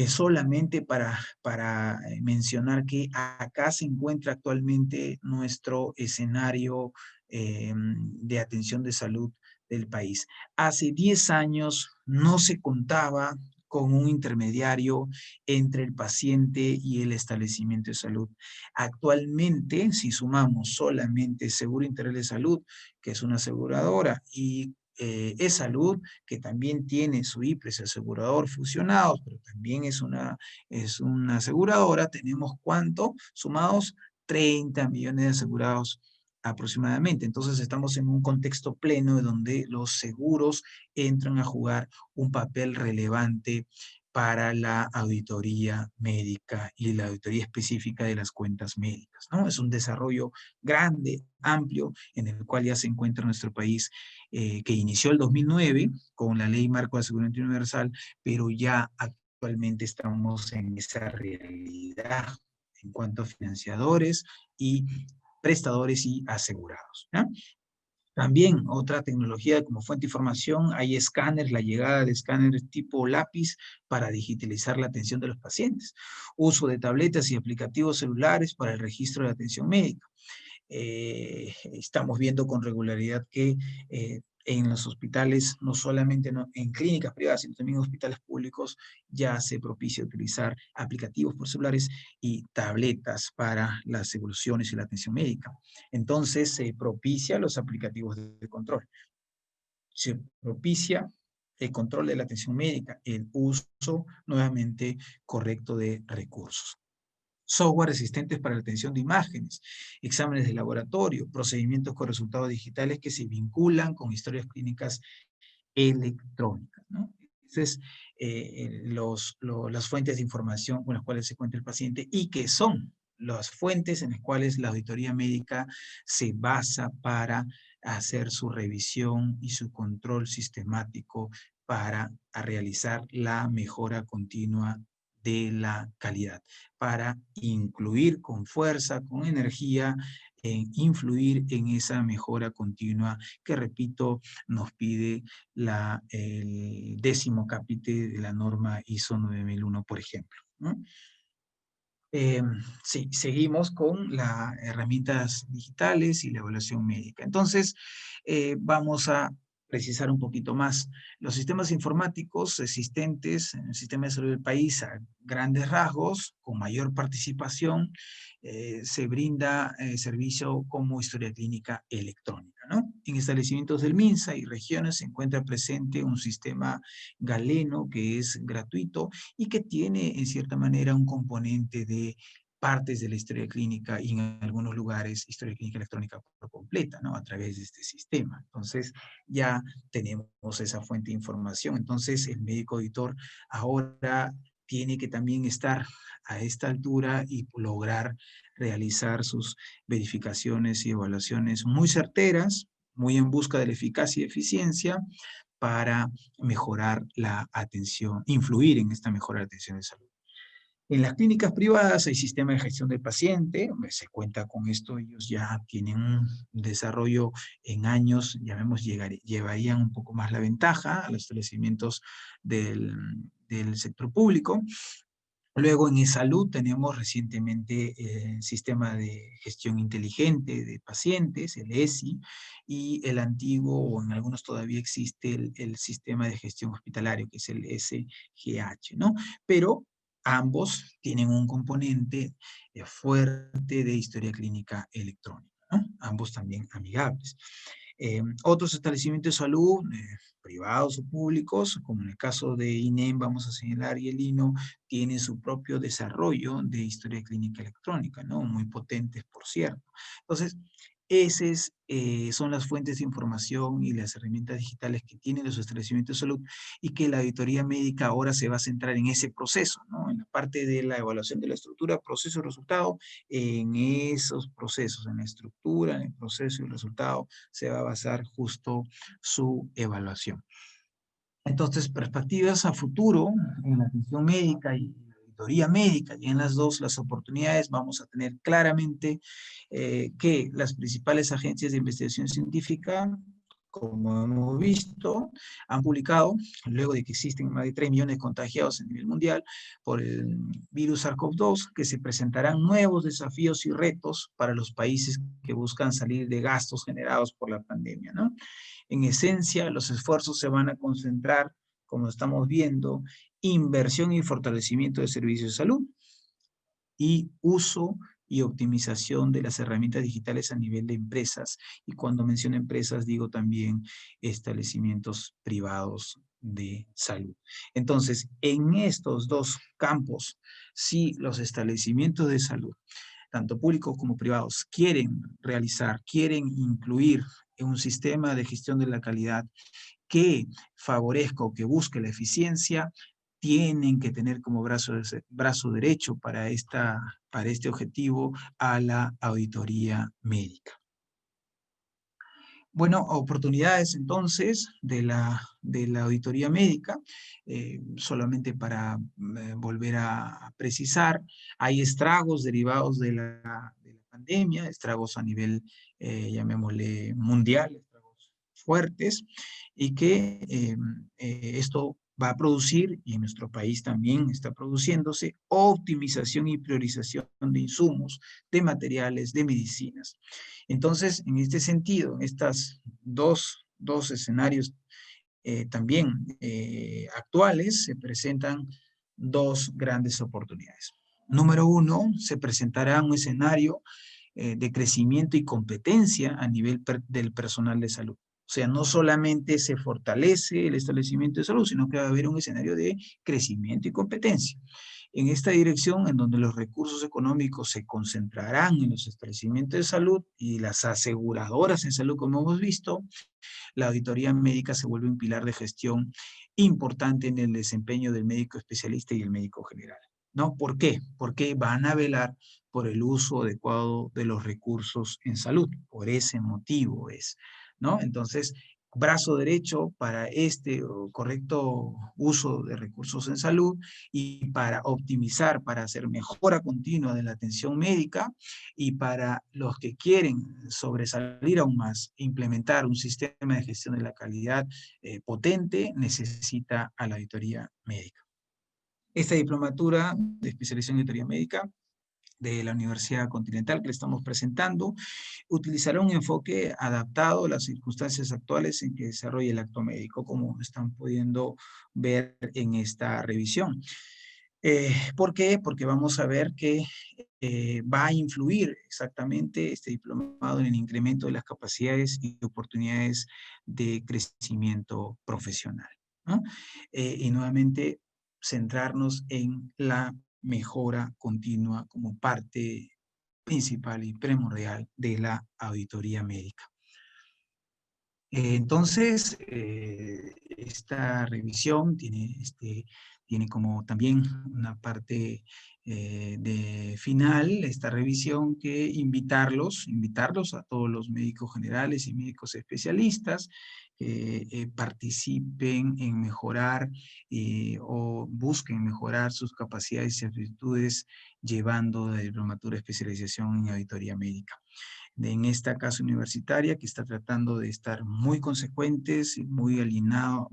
solamente para mencionar que acá se encuentra actualmente nuestro escenario de atención de salud del país. Hace 10 años no se contaba con un intermediario entre el paciente y el establecimiento de salud. Actualmente, si sumamos solamente Seguro Integral de Salud, que es una aseguradora, y E-Salud, que también tiene su IPRES asegurador fusionados, pero también es una aseguradora, tenemos ¿cuánto? Sumados 30 millones de asegurados aproximadamente. Entonces estamos en un contexto pleno donde los seguros entran a jugar un papel relevante para la auditoría médica y la auditoría específica de las cuentas médicas, ¿no? Es un desarrollo grande, amplio, en el cual ya se encuentra nuestro país, que inició el 2009 con la Ley Marco de Aseguramiento Universal, pero ya actualmente estamos en esa realidad en cuanto a financiadores y prestadores y asegurados, ¿no? También otra tecnología como fuente de información, hay escáneres, la llegada de escáneres tipo lápiz para digitalizar la atención de los pacientes. Uso de tabletas y aplicativos celulares para el registro de atención médica. Estamos viendo con regularidad que en los hospitales, no solamente en clínicas privadas, sino también en hospitales públicos, ya se propicia utilizar aplicativos por celulares y tabletas para las evoluciones y la atención médica. Entonces se propicia los aplicativos de control. Se propicia el control de la atención médica, el uso nuevamente correcto de recursos. Software resistentes para la atención de imágenes, exámenes de laboratorio, procedimientos con resultados digitales que se vinculan con historias clínicas electrónicas, ¿no? Entonces, las fuentes de información con las cuales se cuenta el paciente y que son las fuentes en las cuales la auditoría médica se basa para hacer su revisión y su control sistemático para realizar la mejora continua de la calidad, para incluir con fuerza, con energía, influir en esa mejora continua que, repito, nos pide el 10º capítulo de la norma ISO 9001, por ejemplo, ¿no? Sí, seguimos con las herramientas digitales y la evaluación médica. Entonces, vamos a precisar un poquito más. Los sistemas informáticos existentes en el sistema de salud del país, a grandes rasgos, con mayor participación, se brinda servicio como historia clínica electrónica, ¿no? En establecimientos del MINSA y regiones se encuentra presente un sistema galeno que es gratuito y que tiene en cierta manera un componente de partes de la historia clínica y en algunos lugares historia clínica electrónica por completa, ¿no? A través de este sistema. Entonces ya tenemos esa fuente de información. Entonces el médico auditor ahora tiene que también estar a esta altura y lograr realizar sus verificaciones y evaluaciones muy certeras, muy en busca de la eficacia y eficiencia para mejorar la atención, influir en esta mejora de atención de salud. En las clínicas privadas hay sistemas de gestión del paciente, se cuenta con esto, ellos ya tienen un desarrollo en años, ya vemos, llevarían un poco más la ventaja a los establecimientos del sector público. Luego en E-Salud tenemos recientemente el sistema de gestión inteligente de pacientes, el ESI, y el antiguo, o en algunos todavía existe el sistema de gestión hospitalario, que es el SGH, ¿no? Pero ambos tienen un componente fuerte de historia clínica electrónica, ¿no? Ambos también amigables. Otros establecimientos de salud, privados o públicos, como en el caso de INEM, vamos a señalar, y el INO, tienen su propio desarrollo de historia clínica electrónica, ¿no? Muy potentes, por cierto. Entonces, esas son las fuentes de información y las herramientas digitales que tienen los establecimientos de salud y que la auditoría médica ahora se va a centrar en ese proceso, ¿no? En la parte de la evaluación de la estructura, proceso y resultado, en esos procesos, en la estructura, en el proceso y el resultado, se va a basar justo su evaluación. Entonces, perspectivas a futuro en la atención médica y la auditoría médica, y en las dos, las oportunidades, vamos a tener claramente que las principales agencias de investigación científica, como hemos visto, han publicado, luego de que existen más de 3 millones de contagiados a nivel mundial por el virus SARS-CoV-2, que se presentarán nuevos desafíos y retos para los países que buscan salir de gastos generados por la pandemia, ¿no? En esencia, los esfuerzos se van a concentrar, como estamos viendo, inversión y fortalecimiento de servicios de salud y uso y optimización de las herramientas digitales a nivel de empresas. Y cuando menciono empresas, digo también establecimientos privados de salud. Entonces, en estos dos campos, si los establecimientos de salud, tanto públicos como privados, quieren realizar, quieren incluir en un sistema de gestión de la calidad que favorezca o que busque la eficiencia, tienen que tener como brazo derecho para este objetivo a la auditoría médica. Bueno, oportunidades entonces de la auditoría médica, solamente para volver a precisar, hay estragos derivados de la pandemia, estragos a nivel, llamémosle, mundial, estragos fuertes, y que esto va a producir, y en nuestro país también está produciéndose, optimización y priorización de insumos, de materiales, de medicinas. Entonces, en este sentido, estos dos escenarios también actuales se presentan dos grandes oportunidades. Número uno, se presentará un escenario de crecimiento y competencia a nivel del personal de salud. O sea, no solamente se fortalece el establecimiento de salud, sino que va a haber un escenario de crecimiento y competencia. En esta dirección, en donde los recursos económicos se concentrarán en los establecimientos de salud y las aseguradoras en salud, como hemos visto, la auditoría médica se vuelve un pilar de gestión importante en el desempeño del médico especialista y el médico general, ¿no? ¿Por qué? Porque van a velar por el uso adecuado de los recursos en salud. Por ese motivo es, ¿no? Entonces, brazo derecho para este correcto uso de recursos en salud y para optimizar, para hacer mejora continua de la atención médica y para los que quieren sobresalir aún más, implementar un sistema de gestión de la calidad potente, necesita a la auditoría médica. Esta diplomatura de especialización en auditoría médica de la Universidad Continental que le estamos presentando, utilizará un enfoque adaptado a las circunstancias actuales en que desarrolla el acto médico, como están pudiendo ver en esta revisión. ¿Por qué? Porque vamos a ver que va a influir exactamente este diplomado en el incremento de las capacidades y oportunidades de crecimiento profesional, ¿no? Y nuevamente centrarnos en la mejora continua como parte principal y primordial de la auditoría médica. Entonces, esta revisión tiene como también una parte de final, esta revisión, que invitarlos a todos los médicos generales y médicos especialistas que participen en mejorar o busquen mejorar sus capacidades y aptitudes llevando la diplomatura de especialización en auditoría médica. En esta casa universitaria que está tratando de estar muy consecuentes, muy alineados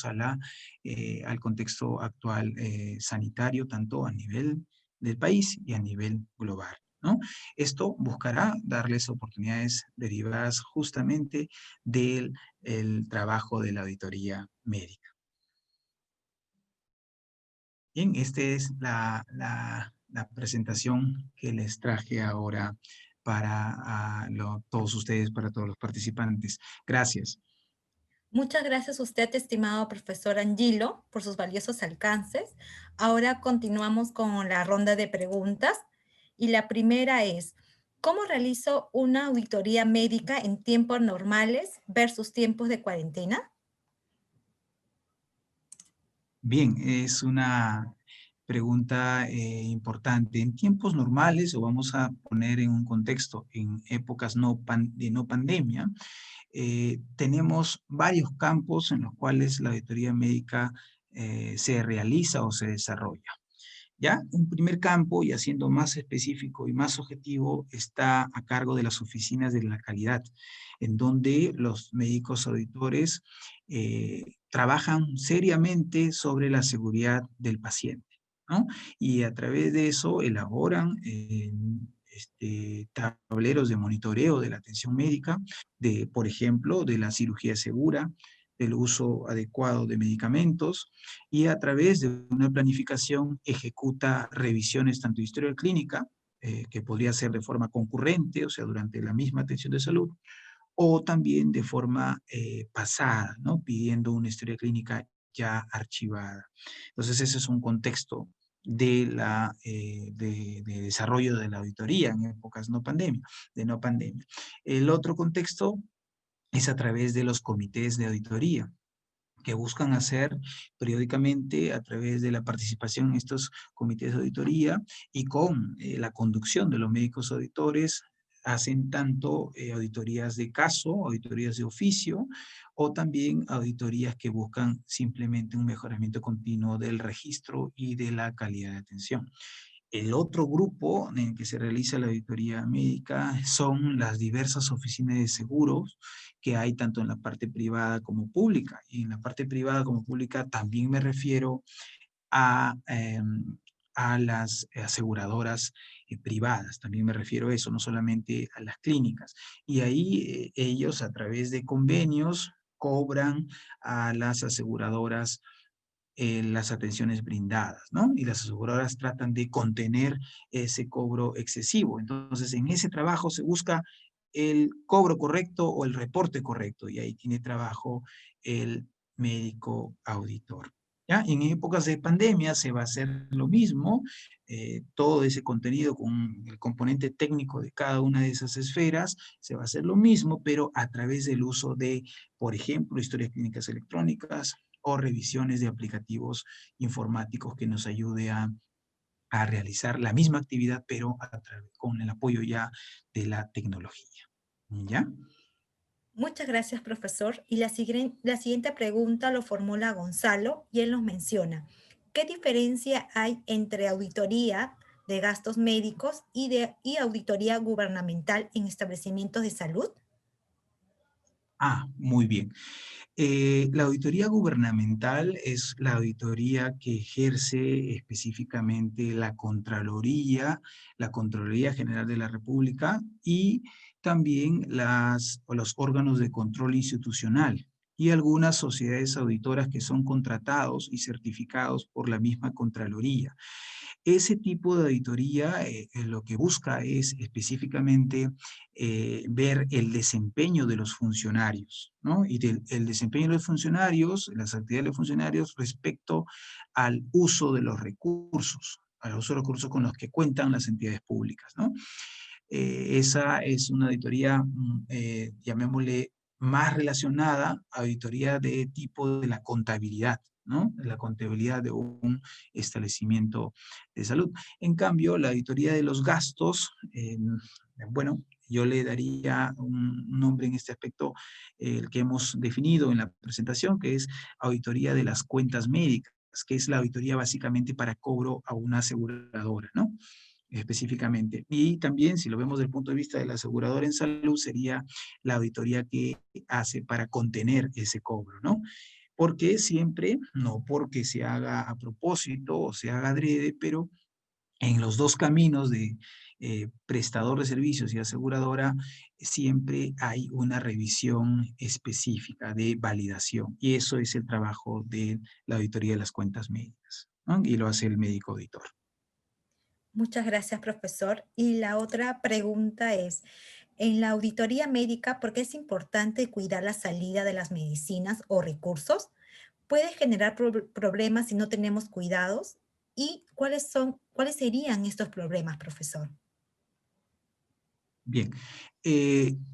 al contexto actual sanitario, tanto a nivel del país y a nivel global, ¿no? Esto buscará darles oportunidades derivadas justamente del trabajo de la auditoría médica. Bien, esta es la presentación que les traje ahora para todos ustedes, para todos los participantes. Gracias. Muchas gracias a usted, estimado profesor Angilo, por sus valiosos alcances. Ahora continuamos con la ronda de preguntas. Y la primera es, ¿cómo realizo una auditoría médica en tiempos normales versus tiempos de cuarentena? Bien, es una pregunta importante. En tiempos normales, o vamos a poner en un contexto, en épocas de no pandemia, tenemos varios campos en los cuales la auditoría médica se realiza o se desarrolla. ¿Ya? Un primer campo, y haciendo más específico y más objetivo, está a cargo de las oficinas de la calidad, en donde los médicos auditores trabajan seriamente sobre la seguridad del paciente, ¿no? Y a través de eso elaboran tableros de monitoreo de la atención médica, por ejemplo, de la cirugía segura, del uso adecuado de medicamentos, y a través de una planificación ejecuta revisiones tanto de historia clínica, que podría ser de forma concurrente, o sea, durante la misma atención de salud, o también de forma pasada, ¿no? Pidiendo una historia clínica ya archivada. Entonces, ese es un contexto de desarrollo de la auditoría en épocas de no pandemia. El otro contexto es a través de los comités de auditoría, que buscan hacer periódicamente a través de la participación en estos comités de auditoría y con la conducción de los médicos auditores, hacen tanto auditorías de caso, auditorías de oficio, o también auditorías que buscan simplemente un mejoramiento continuo del registro y de la calidad de atención. El otro grupo en el que se realiza la auditoría médica son las diversas oficinas de seguros que hay tanto en la parte privada como pública. Y en la parte privada como pública también me refiero a, a las aseguradoras privadas. También me refiero a eso, no solamente a las clínicas. Y ahí ellos a través de convenios cobran a las aseguradoras las atenciones brindadas, ¿no? Y las aseguradoras tratan de contener ese cobro excesivo. Entonces, en ese trabajo se busca el cobro correcto o el reporte correcto, y ahí tiene trabajo el médico auditor. ¿Ya? En épocas de pandemia se va a hacer lo mismo, todo ese contenido con el componente técnico de cada una de esas esferas, se va a hacer lo mismo, pero a través del uso de, por ejemplo, historias clínicas electrónicas, o revisiones de aplicativos informáticos que nos ayude a realizar la misma actividad, pero con el apoyo ya de la tecnología. ¿Ya? Muchas gracias, profesor. Y la siguiente pregunta lo formula Gonzalo y él nos menciona, ¿qué diferencia hay entre auditoría de gastos médicos y auditoría gubernamental en establecimientos de salud? Muy bien. La auditoría gubernamental es la auditoría que ejerce específicamente la Contraloría General de la República, y también los órganos de control institucional y algunas sociedades auditoras que son contratados y certificados por la misma Contraloría. Ese tipo de auditoría lo que busca es específicamente ver el desempeño de los funcionarios, ¿no? Y el desempeño de los funcionarios, las actividades de los funcionarios respecto al uso de los recursos, al uso de los recursos con los que cuentan las entidades públicas, ¿no? Esa es una auditoría, llamémosle, más relacionada a auditoría de tipo de la contabilidad, ¿no? La contabilidad de un establecimiento de salud. En cambio, la auditoría de los gastos, bueno, yo le daría un nombre en este aspecto, el que hemos definido en la presentación, que es auditoría de las cuentas médicas, que es la auditoría básicamente para cobro a una aseguradora, ¿no? Específicamente. Y también, si lo vemos desde el punto de vista del asegurador en salud, sería la auditoría que hace para contener ese cobro, ¿no? Porque siempre, no porque se haga a propósito o se haga adrede, pero en los dos caminos de prestador de servicios y aseguradora, siempre hay una revisión específica de validación. Y eso es el trabajo de la auditoría de las cuentas médicas. ¿no? Y lo hace el médico auditor. Muchas gracias, profesor. Y la otra pregunta es, en la auditoría médica, ¿por qué es importante cuidar la salida de las medicinas o recursos? ¿Puede generar problemas si no tenemos cuidados? ¿Y cuáles serían estos problemas, profesor? Bien,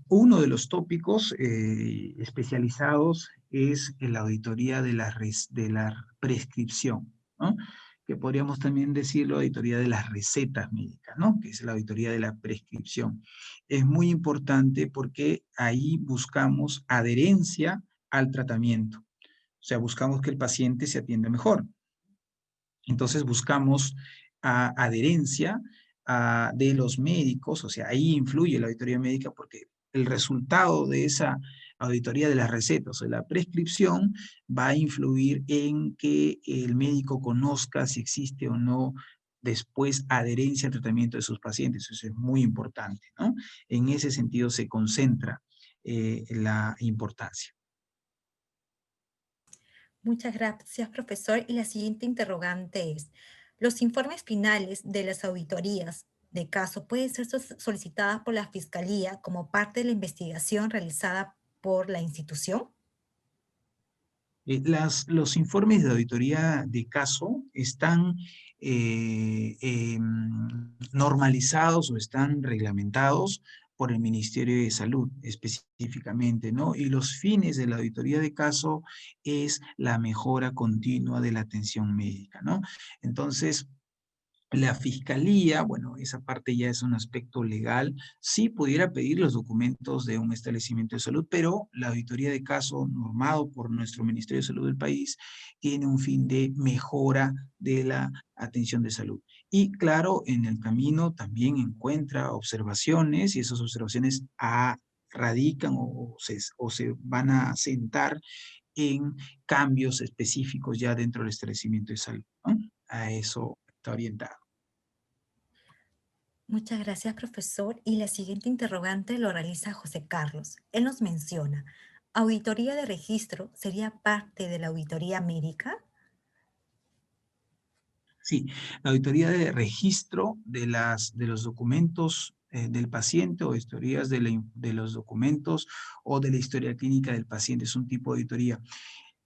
uno de los tópicos especializados es la auditoría de la prescripción, ¿no? Que podríamos también decirlo auditoría de las recetas médicas, ¿no? Que es la auditoría de la prescripción. Es muy importante porque ahí buscamos adherencia al tratamiento. O sea, buscamos que el paciente se atienda mejor. Entonces buscamos adherencia de los médicos, o sea, ahí influye la auditoría médica porque el resultado de esa auditoría de las recetas o de la prescripción va a influir en que el médico conozca si existe o no después adherencia al tratamiento de sus pacientes. Eso es muy importante, ¿no? En ese sentido se concentra la importancia. Muchas gracias, profesor. Y la siguiente interrogante es, ¿los informes finales de las auditorías de caso pueden ser solicitadas por la Fiscalía como parte de la investigación realizada por la institución? Los informes de auditoría de caso están normalizados o están reglamentados por el Ministerio de Salud específicamente, ¿no? Y los fines de la auditoría de caso es la mejora continua de la atención médica, ¿no? Entonces, la fiscalía, bueno, esa parte ya es un aspecto legal, sí pudiera pedir los documentos de un establecimiento de salud, pero la auditoría de caso normado por nuestro Ministerio de Salud del país tiene un fin de mejora de la atención de salud. Y claro, en el camino también encuentra observaciones y esas observaciones radican o se van a sentar en cambios específicos ya dentro del establecimiento de salud, ¿no? A eso está orientado. Muchas gracias, profesor. Y la siguiente interrogante lo realiza José Carlos. Él nos menciona, ¿auditoría de registro sería parte de la auditoría médica? Sí, la auditoría de registro de los documentos del paciente o historias de los documentos o de la historia clínica del paciente es un tipo de auditoría.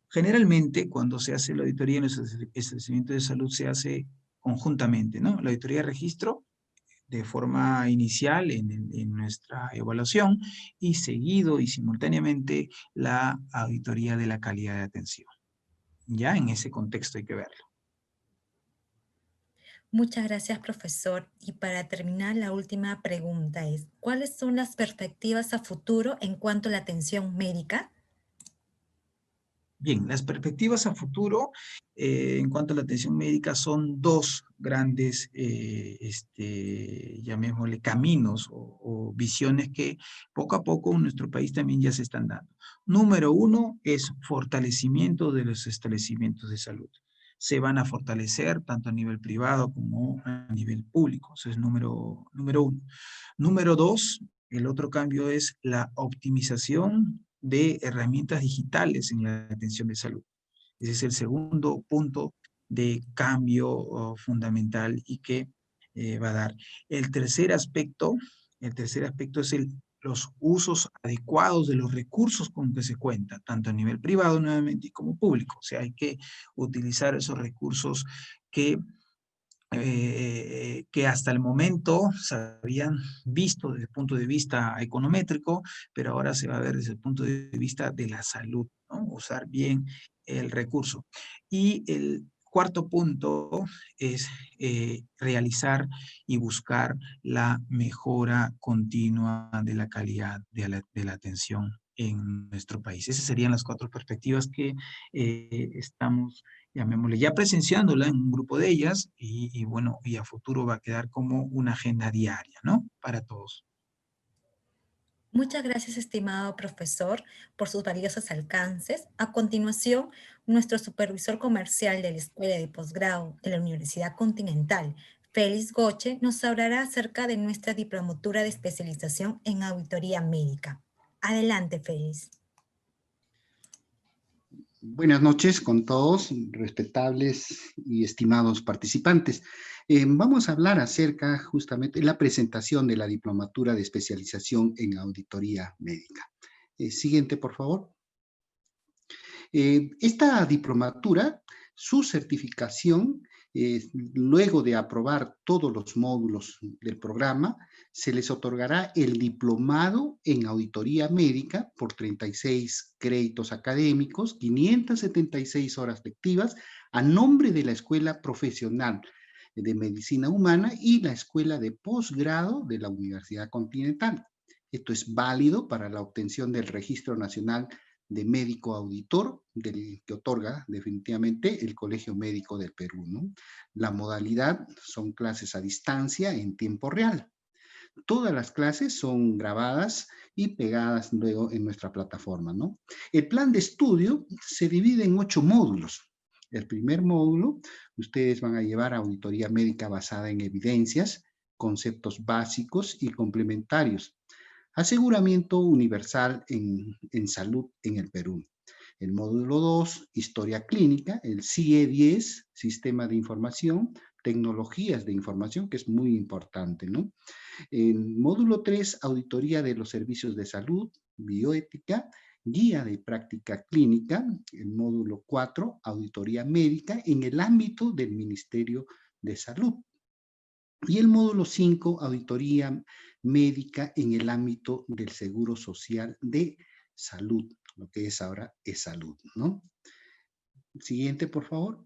Generalmente, cuando se hace la auditoría en los establecimientos de salud, se hace conjuntamente, ¿no? La auditoría de registro de forma inicial en nuestra evaluación y seguido y simultáneamente la auditoría de la calidad de atención. Ya en ese contexto hay que verlo. Muchas gracias, profesor. Y para terminar, la última pregunta es, ¿cuáles son las perspectivas a futuro en cuanto a la atención médica? Bien, las perspectivas a futuro en cuanto a la atención médica son dos grandes, llamémosle, caminos o visiones que poco a poco en nuestro país también ya se están dando. Número uno es fortalecimiento de los establecimientos de salud. Se van a fortalecer tanto a nivel privado como a nivel público. Eso es número uno. Número dos, el otro cambio es la optimización de herramientas digitales en la atención de salud. Ese es el segundo punto de cambio fundamental y que va a dar. El tercer aspecto es los usos adecuados de los recursos con que se cuenta, tanto a nivel privado nuevamente como público. O sea, hay que utilizar esos recursos que hasta el momento se habían visto desde el punto de vista econométrico, pero ahora se va a ver desde el punto de vista de la salud, ¿no? Usar bien el recurso. Y el cuarto punto es realizar y buscar la mejora continua de la calidad de la atención en nuestro país. Esas serían las cuatro perspectivas que estamos, llamémosle, ya presenciándola en un grupo de ellas y bueno, y a futuro va a quedar como una agenda diaria, ¿no? Para todos. Muchas gracias, estimado profesor, por sus valiosos alcances. A continuación, nuestro supervisor comercial de la Escuela de Posgrado de la Universidad Continental, Félix Goche, nos hablará acerca de nuestra diplomatura de especialización en auditoría médica. Adelante, Félix. Buenas noches con todos, respetables y estimados participantes. Vamos a hablar acerca justamente de la presentación de la diplomatura de especialización en auditoría médica. Siguiente, por favor. Esta diplomatura, su certificación, luego de aprobar todos los módulos del programa, se les otorgará el diplomado en auditoría médica por 36 créditos académicos, 576 horas lectivas, a nombre de la Escuela Profesional de Medicina Humana y la Escuela de Posgrado de la Universidad Continental. Esto es válido para la obtención del Registro Nacional de Médico Auditor, del que otorga definitivamente el Colegio Médico del Perú, ¿no? La modalidad son clases a distancia en tiempo real. Todas las clases son grabadas y pegadas luego en nuestra plataforma, ¿no? El plan de estudio se divide en 8 módulos. El primer módulo, ustedes van a llevar auditoría médica basada en evidencias, conceptos básicos y complementarios. Aseguramiento universal en salud en el Perú. El módulo 2, historia clínica. El CIE 10, sistema de información, tecnologías de información, que es muy importante, ¿no? El módulo 3, auditoría de los servicios de salud, bioética, guía de práctica clínica. El módulo 4, auditoría médica en el ámbito del Ministerio de Salud. Y el módulo 5, auditoría médica en el ámbito del Seguro Social de Salud, lo que es ahora salud, ¿no? Siguiente, por favor.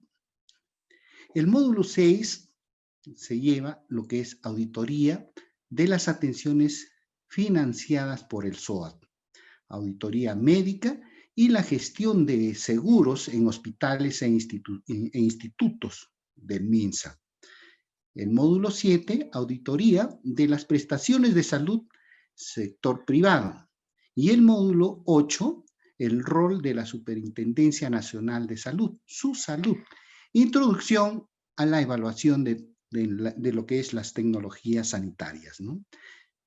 El módulo 6 se lleva lo que es auditoría de las atenciones financiadas por el SOAT, auditoría médica y la gestión de seguros en hospitales e institutos del MINSA. El módulo 7, auditoría de las prestaciones de salud sector privado. Y el módulo 8, el rol de la Superintendencia Nacional de Salud, su salud. Introducción a la evaluación de lo que es las tecnologías sanitarias, ¿no?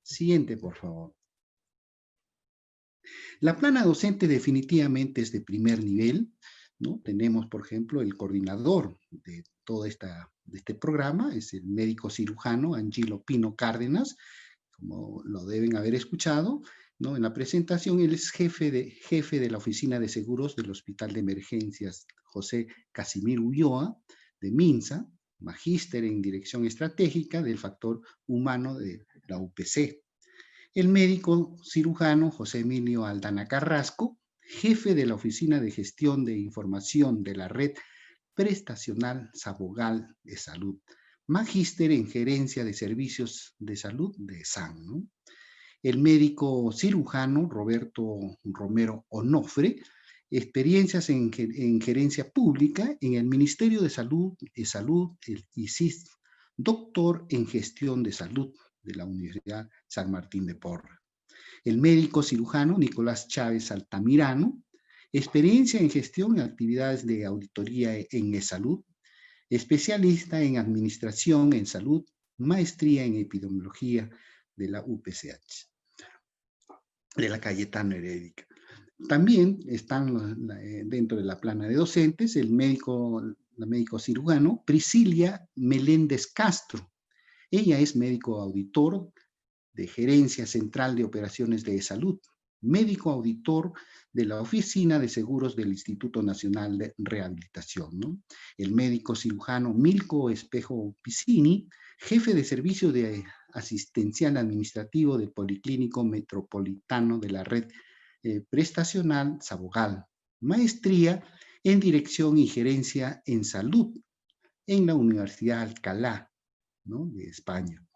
Siguiente, por favor. La plana docente definitivamente es de primer nivel, ¿no? Tenemos, por ejemplo, el coordinador de todo este programa, es el médico cirujano Angelo Pino Cárdenas, como lo deben haber escuchado, ¿no? En la presentación, él es jefe de la Oficina de Seguros del Hospital de Emergencias José Casimiro Ulloa, de MINSA, magíster en Dirección Estratégica del Factor Humano de la UPC. El médico cirujano José Emilio Aldana Carrasco, jefe de la Oficina de Gestión de Información de la Red Prestacional Sabogal de Salud, magíster en Gerencia de Servicios de Salud de SAN, ¿no? El médico cirujano Roberto Romero Onofre, experiencias en gerencia pública en el Ministerio de Salud, el ISIS, doctor en gestión de salud de la Universidad San Martín de Porres. El médico cirujano Nicolás Chávez Altamirano, experiencia en gestión y actividades de auditoría en salud, especialista en administración en salud, maestría en epidemiología de la UPCH, de la Cayetano Herédica. También están dentro de la plana de docentes la médico cirujano Priscilia Meléndez Castro. Ella es médico auditor de Gerencia Central de Operaciones de Salud, médico auditor de la Oficina de Seguros del Instituto Nacional de Rehabilitación, ¿no? El médico cirujano Milko Espejo Piscini, jefe de servicio de asistencial administrativo del Policlínico Metropolitano de la Red Prestacional Sabogal, maestría en Dirección y Gerencia en Salud en la Universidad Alcalá, ¿no? De España.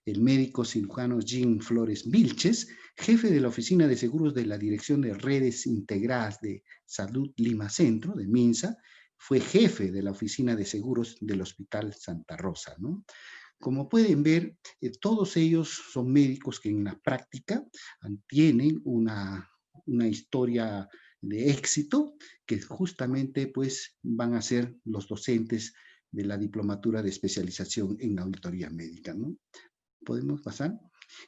El médico cirujano Jean Flores Vilches, jefe de la Oficina de Seguros de la Dirección de Redes Integradas de Salud Lima Centro, de MINSA, fue jefe de la Oficina de Seguros del Hospital Santa Rosa, ¿no? Como pueden ver, todos ellos son médicos que en la práctica tienen una historia de éxito que justamente pues van a ser los docentes de la diplomatura de especialización en auditoría médica, ¿no? ¿Podemos pasar?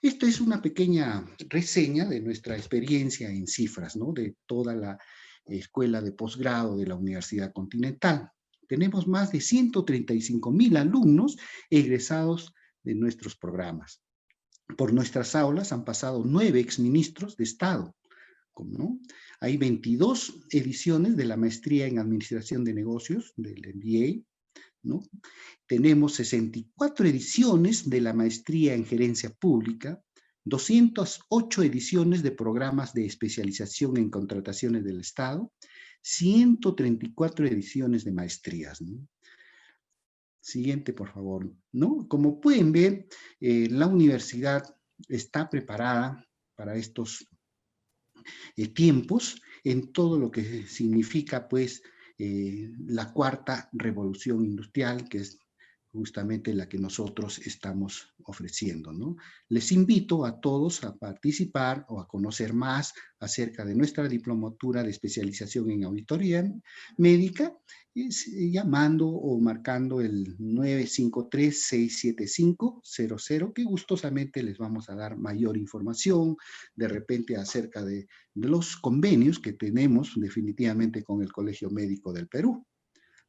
Esta es una pequeña reseña de nuestra experiencia en cifras, ¿no? De toda escuela de posgrado de la Universidad Continental. Tenemos más de 135.000 alumnos egresados de nuestros programas. Por nuestras aulas han pasado 9 exministros de Estado, ¿no? Hay 22 ediciones de la maestría en Administración de Negocios, del MBA, ¿no? Tenemos 64 ediciones de la maestría en Gerencia Pública, 208 ediciones de programas de especialización en contrataciones del Estado, 134 ediciones de maestrías, ¿no? Siguiente, por favor, ¿no? Como pueden ver, la universidad está preparada para estos tiempos en todo lo que significa, pues, la cuarta revolución industrial, que es justamente la que nosotros estamos ofreciendo, ¿no? Les invito a todos a participar o a conocer más acerca de nuestra diplomatura de especialización en auditoría médica, llamando o marcando el 953-675-00, que gustosamente les vamos a dar mayor información, de repente acerca de los convenios que tenemos definitivamente con el Colegio Médico del Perú,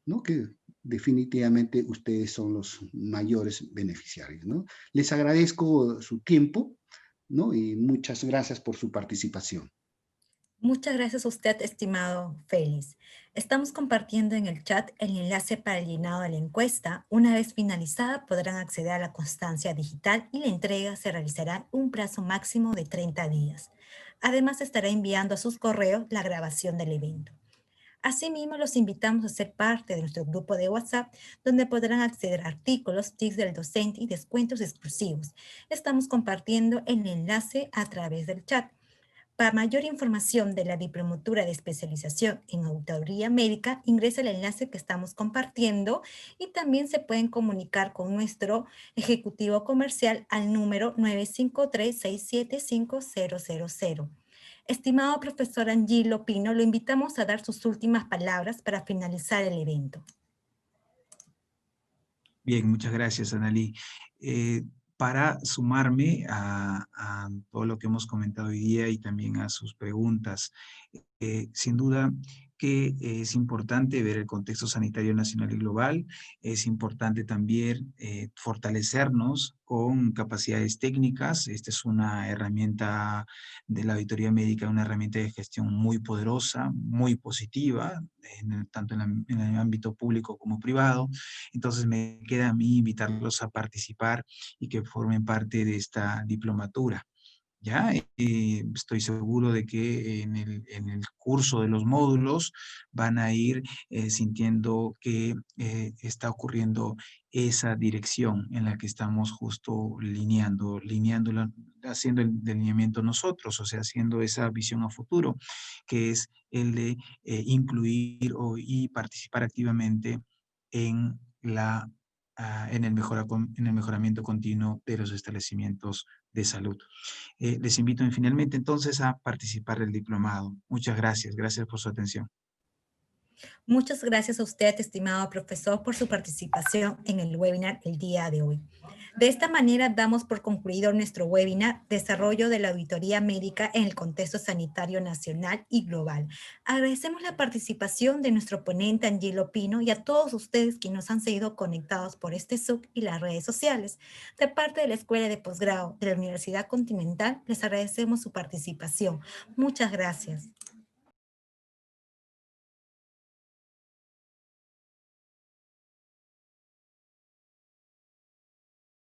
¿no? Que definitivamente ustedes son los mayores beneficiarios, ¿no? Les agradezco su tiempo, ¿no? Y muchas gracias por su participación. Muchas gracias a usted, estimado Félix. Estamos compartiendo en el chat el enlace para el llenado de la encuesta. Una vez finalizada, podrán acceder a la constancia digital y la entrega se realizará en un plazo máximo de 30 días. Además, estará enviando a sus correos la grabación del evento. Asimismo, los invitamos a ser parte de nuestro grupo de WhatsApp, donde podrán acceder a artículos, tips del docente y descuentos exclusivos. Estamos compartiendo el enlace a través del chat. Para mayor información de la diplomatura de especialización en auditoría médica, ingresa el enlace que estamos compartiendo y también se pueden comunicar con nuestro ejecutivo comercial al número 953-675-000. Estimado profesor Angelo Pino, lo invitamos a dar sus últimas palabras para finalizar el evento. Bien, muchas gracias, Analí. Para sumarme a todo lo que hemos comentado hoy día y también a sus preguntas, sin duda que es importante ver el contexto sanitario nacional y global, es importante también fortalecernos con capacidades técnicas. Esta es una herramienta de la auditoría médica, una herramienta de gestión muy poderosa, muy positiva, tanto en el ámbito público como privado. Entonces me queda a mí invitarlos a participar y que formen parte de esta diplomatura. ¿Ya? Estoy seguro de que en el curso de los módulos van a ir sintiendo que está ocurriendo esa dirección en la que estamos justo haciendo el delineamiento nosotros, o sea, haciendo esa visión a futuro, que es el de incluir y participar activamente en en el mejoramiento continuo de los establecimientos de salud. Les invito finalmente entonces a participar del diplomado. Muchas gracias. Gracias por su atención. Muchas gracias a usted, estimado profesor, por su participación en el webinar el día de hoy. De esta manera damos por concluido nuestro webinar Desarrollo de la Auditoría Médica en el Contexto Sanitario Nacional y Global. Agradecemos la participación de nuestro ponente Angelo Pino y a todos ustedes que nos han seguido conectados por este Zoom y las redes sociales. De parte de la Escuela de Posgrado de la Universidad Continental, les agradecemos su participación. Muchas gracias.